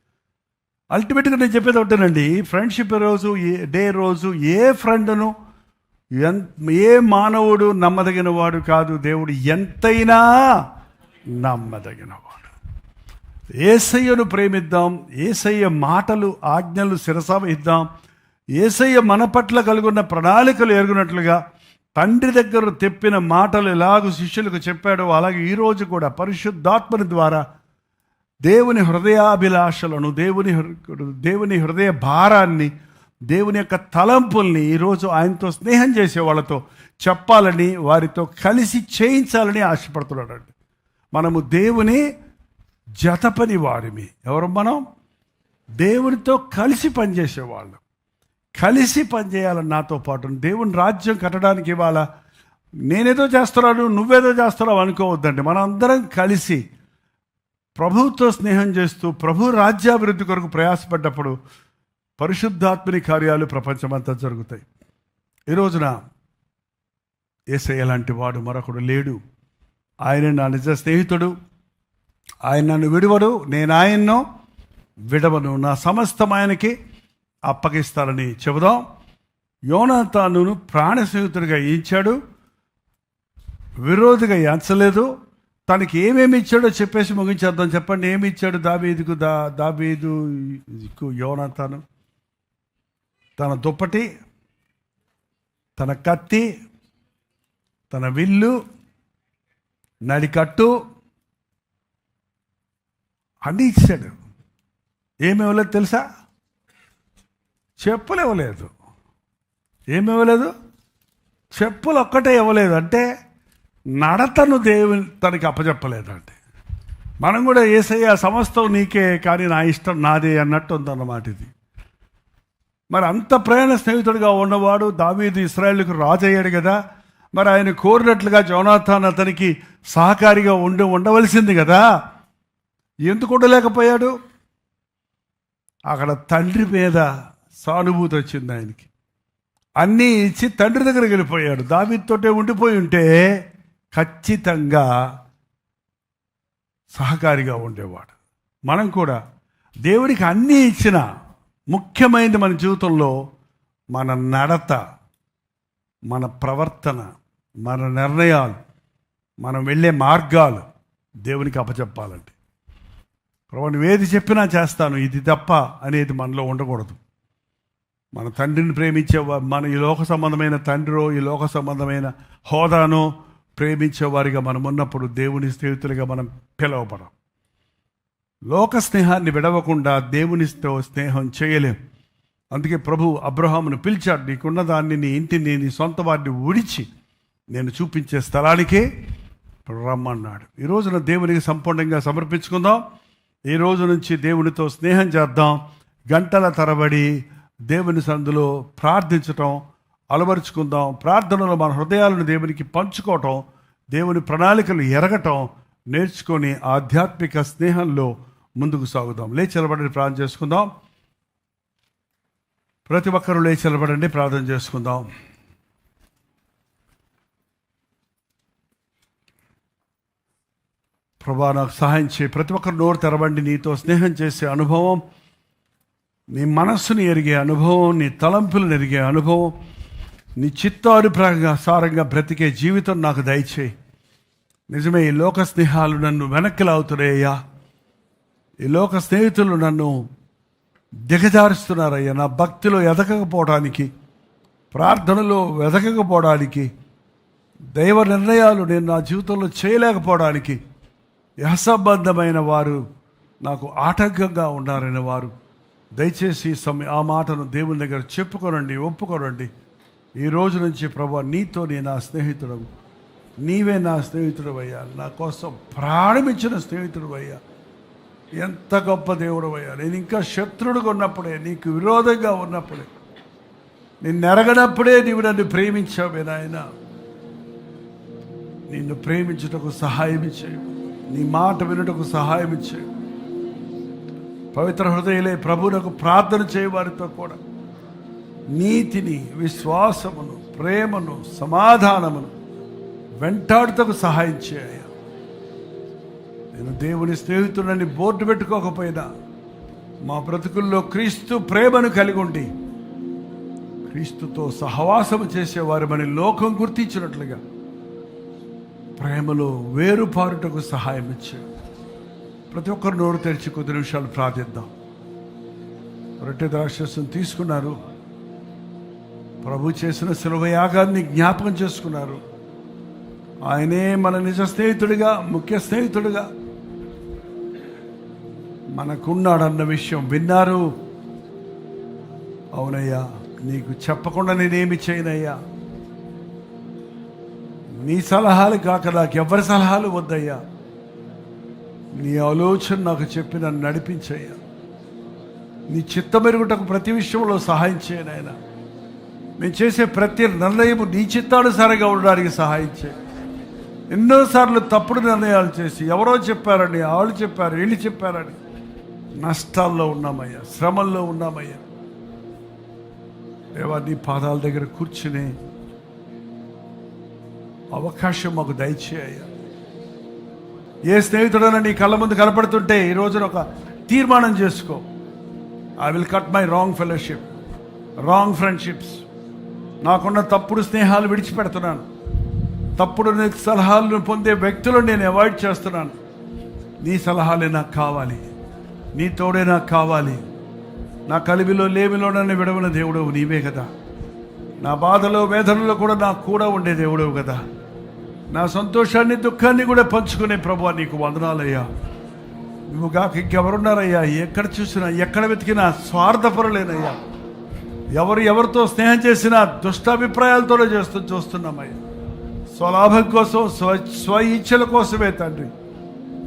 అల్టిమేట్గా నేను చెప్పేది ఒకటేనండి, ఫ్రెండ్షిప్ రోజు ఏ ఫ్రెండ్ను ఏ మానవుడు నమ్మదగిన వాడు కాదు. దేవుడు ఎంతైనా నమ్మదగినవాడు. యేసయ్యను ప్రేమిద్దాం, యేసయ్య మాటలు ఆజ్ఞలు శిరసావహిద్దాం. యేసయ్య మన పట్ల కలుగున్న ప్రణాళికలు ఎరుగునట్లుగా తండ్రి దగ్గర తెప్పిన మాటలు ఎలాగూ శిష్యులకు చెప్పాడో అలాగే ఈరోజు కూడా పరిశుద్ధాత్మని ద్వారా దేవుని హృదయాభిలాషలను, దేవుని హృదయ భారాన్ని, దేవుని యొక్క తలంపుల్ని ఈరోజు ఆయనతో స్నేహం చేసే వాళ్ళతో చెప్పాలని, వారితో కలిసి చేయించాలని ఆశపడుతున్నాడండి. మనము దేవుని జతపని వారిమి. ఎవరు మనం? దేవునితో కలిసి పనిచేసేవాళ్ళు. కలిసి పనిచేయాలని నాతో పాటు దేవుని రాజ్యం కట్టడానికి. ఇవాళ నేనేదో చేస్తున్నాను, నువ్వేదో చేస్తున్నావు అనుకోవద్దండి. మనం అందరం కలిసి ప్రభువుతో స్నేహం చేస్తూ ప్రభు రాజ్యాభివృద్ధి కొరకు ప్రయాసపడ్డప్పుడు పరిశుద్ధాత్మని కార్యాలు ప్రపంచమంతా జరుగుతాయి. ఈ రోజున యేసయ్య లాంటి వాడు మరొకడు లేడు. ఆయన నా నిజ స్నేహితుడు, ఆయన నన్ను విడువడు, నేను ఆయన్ను విడవను, నా సమస్తం ఆయనకి అప్పగిస్తానని చెబుదాం. యోనాతానును ప్రాణ స్నేహితుడిగా ఎంచాడు, విరోధిగా ఎంచలేదు. తనకి ఏమేమి ఇచ్చాడో చెప్పేసి ముగించేద్దాం. చెప్పండి, ఏమి ఇచ్చాడు దావీదుకు యోనాతాను? తన దుప్పటి, తన కత్తి, తన విల్లు, నడికట్టు అన్నీ ఇచ్చాడు. ఏమి ఇవ్వలేదు తెలుసా? చెప్పులు ఇవ్వలేదు. ఏమి ఇవ్వలేదు? చెప్పులు ఒక్కటే ఇవ్వలేదు. అంటే నడతను దేవుని తనకి అప్పచెప్పలేదంటే. మనం కూడా యేసయ్య సమస్తం నీకే కానీ నా ఇష్టం నాదే అన్నట్టు ఉందన్నమాట ఇది. మరి అంత ప్రయాణ స్నేహితుడిగా ఉన్నవాడు దావీదు ఇశ్రాయేలుకు రాజు అయ్యాడు కదా. మరి ఆయన కోరినట్లుగా యోనాతాను అతనికి సహకారిగా ఉండవలసింది కదా. ఎందుకు ఉండలేకపోయాడు? అక్కడ తండ్రి మీద సానుభూతి వచ్చింది ఆయనకి. అన్నీ ఇచ్చి తండ్రి దగ్గరికి వెళ్ళిపోయాడు. దావీదుతోటే ఉండిపోయి ఉంటే ఖచ్చితంగా సహకారిగా ఉండేవాడు. మనం కూడా దేవుడికి అన్నీ ఇచ్చిన ముఖ్యమైనది మన జీవితంలో మన నడత, మన ప్రవర్తన, మన నిర్ణయాలు, మనం వెళ్ళే మార్గాలు దేవునికి అప్పచెప్పాలంటే ప్రభు నువ్వేది చెప్పినా చేస్తాను, ఇది తప్ప అనేది మనలో ఉండకూడదు. మన తండ్రిని ప్రేమించే మన ఈ లోక సంబంధమైన తండ్రిలో ఈ లోక సంబంధమైన హోదాను ప్రేమించే వారిగా మనం ఉన్నప్పుడు దేవుని స్నేహితులుగా మనం పిలవబడం. లోక స్నేహాన్ని విడవకుండా దేవునితో స్నేహం చేయలేం. అందుకే ప్రభు అబ్రహామును పిలిచాడు, నీకున్న దాన్ని, నీ ఇంటిని, నీ సొంత వారిని విడిచి నేను చూపించే స్థలానికే రమ్మన్నాడు. ఈ రోజున దేవునికి సంపూర్ణంగా సమర్పించుకుందాం. ఈ రోజు నుంచి దేవునితో స్నేహం చేద్దాం. గంటల తరబడి దేవుని సందులో ప్రార్థించటం అలవరుచుకుందాం. ప్రార్థనలో మన హృదయాలను దేవునికి పంచుకోవటం, దేవుని ప్రణాళికలు ఎరగటం నేర్చుకొని ఆధ్యాత్మిక స్నేహంలో ముందుకు సాగుదాం. లేచి నిలబడి ప్రార్థన చేసుకుందాం. ప్రతి ఒక్కరూ లేచి నిలబడండి, ప్రార్థన చేసుకుందాం. ప్రభా నాకు సహాయం చేయి. ప్రతి ఒక్కరు నోరు తెరవండి. నీతో స్నేహం చేసే అనుభవం, నీ మనస్సుని ఎరిగే అనుభవం, నీ తలంపులను ఎరిగే అనుభవం, నీ చిత్తానుసారంగా బ్రతికే జీవితం నాకు దయచేయి. నిజమే, ఈ లోక స్నేహాలు నన్ను వెనక్కి లాగుతున్నాయ్యా. ఈ లోక స్నేహితులు నన్ను దిగజారుస్తున్నారయ్యా. నా భక్తిలో ఎదగకపోవడానికి, ప్రార్థనలో ఎదగకపోవడానికి, దైవ నిర్ణయాలు నేను నా జీవితంలో చేయలేకపోవడానికి అసంబద్ధమైన వారు నాకు ఆటంకంగా ఉన్నారని వారు దయచేసి ఆ మాటను దేవుని దగ్గర చెప్పుకోనండి, ఒప్పుకోనండి. ఈ రోజు నుంచి ప్రభా నీతో నేను నా స్నేహితుడు, నీవే నా స్నేహితుడు అయ్యా, నా కోసం ప్రాణమిచ్చిన స్నేహితుడు అయ్యా. ఎంత గొప్ప దేవుడు అయ్యా. నేను ఇంకా శత్రుడుగా ఉన్నప్పుడే, నీకు విరోధంగా ఉన్నప్పుడే, నిన్ను ఎరగనప్పుడే నీవు నన్ను ప్రేమించావే నాయన. నిన్ను ప్రేమించుటకు సహాయం ఇచ్చేయి, నీ మాట వినుటకు సహాయం ఇచ్చేయి. పవిత్ర హృదయలే ప్రభువునకు ప్రార్థన చేయవారితో కూడా నీతిని, విశ్వాసమును, ప్రేమను, సమాధానమును వెంటాడుటకు సహాయం చేయ. నేను దేవుని స్నేహితుడని బోర్డు పెట్టుకోకపోయినా మా బ్రతుకుల్లో క్రీస్తు ప్రేమను కలిగి ఉండి క్రీస్తుతో సహవాసము చేసేవారు మన లోకం గుర్తించినట్లుగా ప్రేమలో వేరుపారుటకు సహాయం ఇచ్చాడు. ప్రతి ఒక్కరు నోరు తెరిచి కొద్ది నిమిషాలు ప్రార్థిద్దాం. రొట్టె ద్రాక్షరసం తీసుకున్నారు, ప్రభు చేసిన శిలువ యాగాన్ని జ్ఞాపకం చేసుకున్నారు. ఆయనే మన నిజ స్నేహితుడిగా, ముఖ్య స్నేహితుడిగా మనకున్నాడన్న విషయం విన్నారు. అవునయ్యా, నీకు చెప్పకుండా నేనేమి చేయనయ్యా. నీ సలహాలు కాక నాకు ఎవరి సలహాలు వద్దయ్యా. నీ ఆలోచన నాకు చెప్పి నన్ను నడిపించయ్యా. నీ చిత్తమెరుగుటకు ప్రతి విషయంలో సహాయం చేయనైనా. మేము చేసే ప్రతి నిర్ణయం నీ చిత్తానుసారంగా ఉండడానికి సహాయం చేయి. ఎన్నోసార్లు తప్పుడు నిర్ణయాలు చేసి ఎవరో చెప్పారని, వాళ్ళు చెప్పారు, వీళ్ళు చెప్పారని నష్టాల్లో ఉన్నామయ్యా, శ్రమల్లో ఉన్నామయ్యా. దేవా, నీ పాదాల దగ్గర కూర్చుని అవకాశం మాకు దయచేయ్యా. ఏ స్నేహితుడైనా నీ కళ్ళ ముందు కనపడుతుంటే ఈ రోజున ఒక తీర్మానం చేసుకో. I will cut my wrong fellowship, wrong friendships. నాకున్న తప్పుడు స్నేహాలు విడిచిపెడుతున్నాను. తప్పుడు సలహాలను పొందే వ్యక్తులను నేను అవాయిడ్ చేస్తున్నాను. నీ సలహాలే నాకు కావాలి, నీ తోడే నాకు కావాలి. నా కలివిలో లేమిలో నన్ను విడవన దేవుడవు నీవే కదా. నా బాధలో వేదనలో కూడా నాకు కూడా ఉండే దేవుడవు కదా. నా సంతోషాన్ని, దుఃఖాన్ని కూడా పంచుకునే ప్రభువా నీకు వందనాలయ్యా. నువ్వు కాక ఇంకెవరున్నారయ్యా? ఎక్కడ చూసినా, ఎక్కడ వెతికినా స్వార్థపరులేనయ్యా. ఎవరితో స్నేహం చేసినా దుష్టాభిప్రాయాలతోనే చూస్తున్నామయ్యా. స్వలాభం కోసం, స్వ ఇచ్ఛల కోసమే తండ్రి.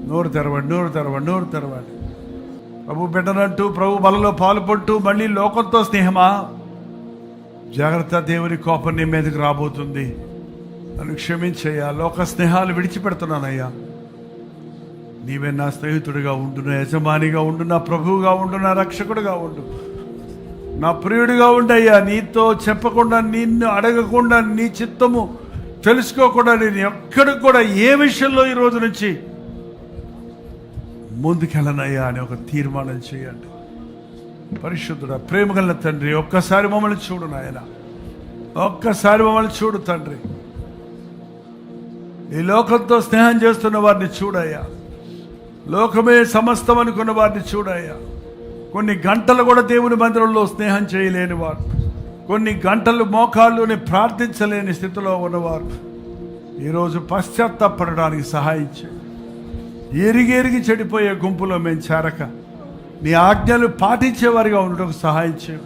నోరు తెరవండి, నోరు తెరవండి, నోరు తెరవండి. ప్రభు బిడ్డనంటూ, ప్రభు బలలో పాల్పంటూ మళ్ళీ లోకంతో స్నేహమా? జాగ్రత్త, దేవుని కోపం నీ మీదకి రాబోతుంది. నన్ను క్షమించయ్యా. లోక స్నేహాలు విడిచిపెడుతున్నానయ్యా. నీవే నా స్నేహితుడిగా ఉండు, నా యజమానిగా ఉండు, నా ప్రభువుగా ఉండు, నా రక్షకుడిగా ఉండు, నా ప్రియుడిగా ఉండయ్యా. నీతో చెప్పకుండా, నిన్ను అడగకుండా, నీ చిత్తము తెలుసుకోకుండా నేను ఎక్కడికి కూడా ఏ విషయంలో ఈ రోజు నుంచి ముందుకెళ్ళనయ్యా అని ఒక తీర్మానం చేయండి. పరిశుద్ధుడా, ప్రేమ గల తండ్రి, ఒక్కసారి మమ్మల్ని చూడు నాయన, ఒక్కసారి మమ్మల్ని చూడు తండ్రి. ఈ లోకంతో స్నేహం చేస్తున్న వారిని చూడయ్యా. లోకమే సమస్తం అనుకున్న వారిని చూడయ్యా. కొన్ని గంటలు కూడా దేవుని మందిరంలో స్నేహం చేయలేని వారు, కొన్ని గంటలు మోకాళ్ళుని ప్రార్థించలేని స్థితిలో ఉన్నవారు ఈరోజు పశ్చాత్తాపడడానికి సహాయం చేయి. ఎరిగి చెడిపోయే గుంపులో మేము చేరక నీ ఆజ్ఞలు పాటించేవారిగా ఉండటకు సహాయం చేయి.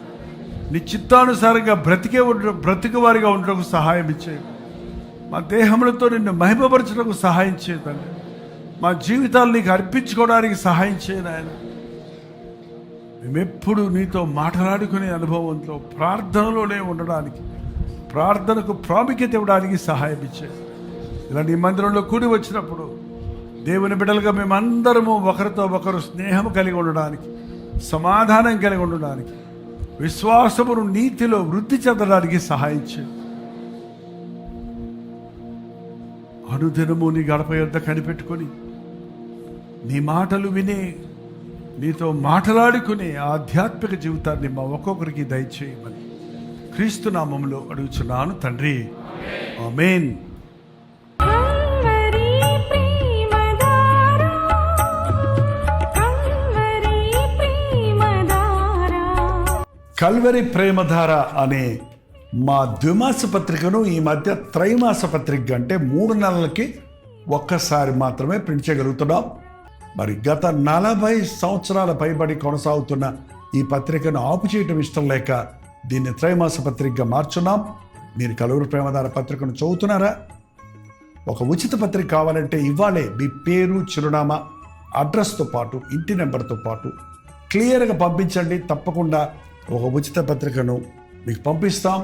నీ చిత్తానుసారంగా బ్రతికే వారిగా ఉండటకు సహాయం ఇచ్చేయి. మా దేహములతో నిన్ను మహిమపరచడానికి సహాయం చేయదండి. మా జీవితాలు నీకు అర్పించుకోవడానికి సహాయం చేయను ఆయన. మేమెప్పుడు నీతో మాట్లాడుకునే అనుభవంతో ప్రార్థనలోనే ఉండడానికి, ప్రార్థనకు ప్రాముఖ్యత ఇవ్వడానికి సహాయం ఇచ్చేది. ఇలా నీ మందిరంలో కూడి వచ్చినప్పుడు దేవుని బిడ్డలుగా మేమందరము ఒకరితో ఒకరు స్నేహం కలిగి ఉండడానికి, సమాధానం కలిగి ఉండడానికి, విశ్వాసమును నీతిలో వృద్ధి చెందడానికి సహాయం చేయి. అనుదినము నీ గడప యొద్ద కనిపెట్టుకొని నీ మాటలు వినే, నీతో మాట్లాడుకునే ఆధ్యాత్మిక జీవితాన్ని మా ఒక్కొక్కరికి దయచేయమని క్రీస్తు నామములో అడుగుచున్నాను తండ్రి, ఆమేన్. కల్వరి ప్రేమధార అనే మా ద్విమాస పత్రికను ఈ మధ్య త్రైమాస పత్రిక అంటే 3 నెలలకి ఒక్కసారి మాత్రమే ప్రింట్ చేయగలుగుతున్నాం. మరి గత 40 సంవత్సరాల పైబడి కొనసాగుతున్న ఈ పత్రికను ఆపు చేయటం ఇష్టం లేక దీన్ని త్రైమాస పత్రికగా మార్చున్నాం. మీరు కల్వరి ప్రేమధార పత్రికను చదువుతున్నారా? ఒక ఉచిత పత్రిక కావాలంటే ఇవాళే మీ పేరు, చిరునామా, అడ్రస్తో పాటు ఇంటి నెంబర్తో పాటు క్లియర్గా పంపించండి. తప్పకుండా ఒక ఉచిత పత్రికను మీకు పంపిస్తాం.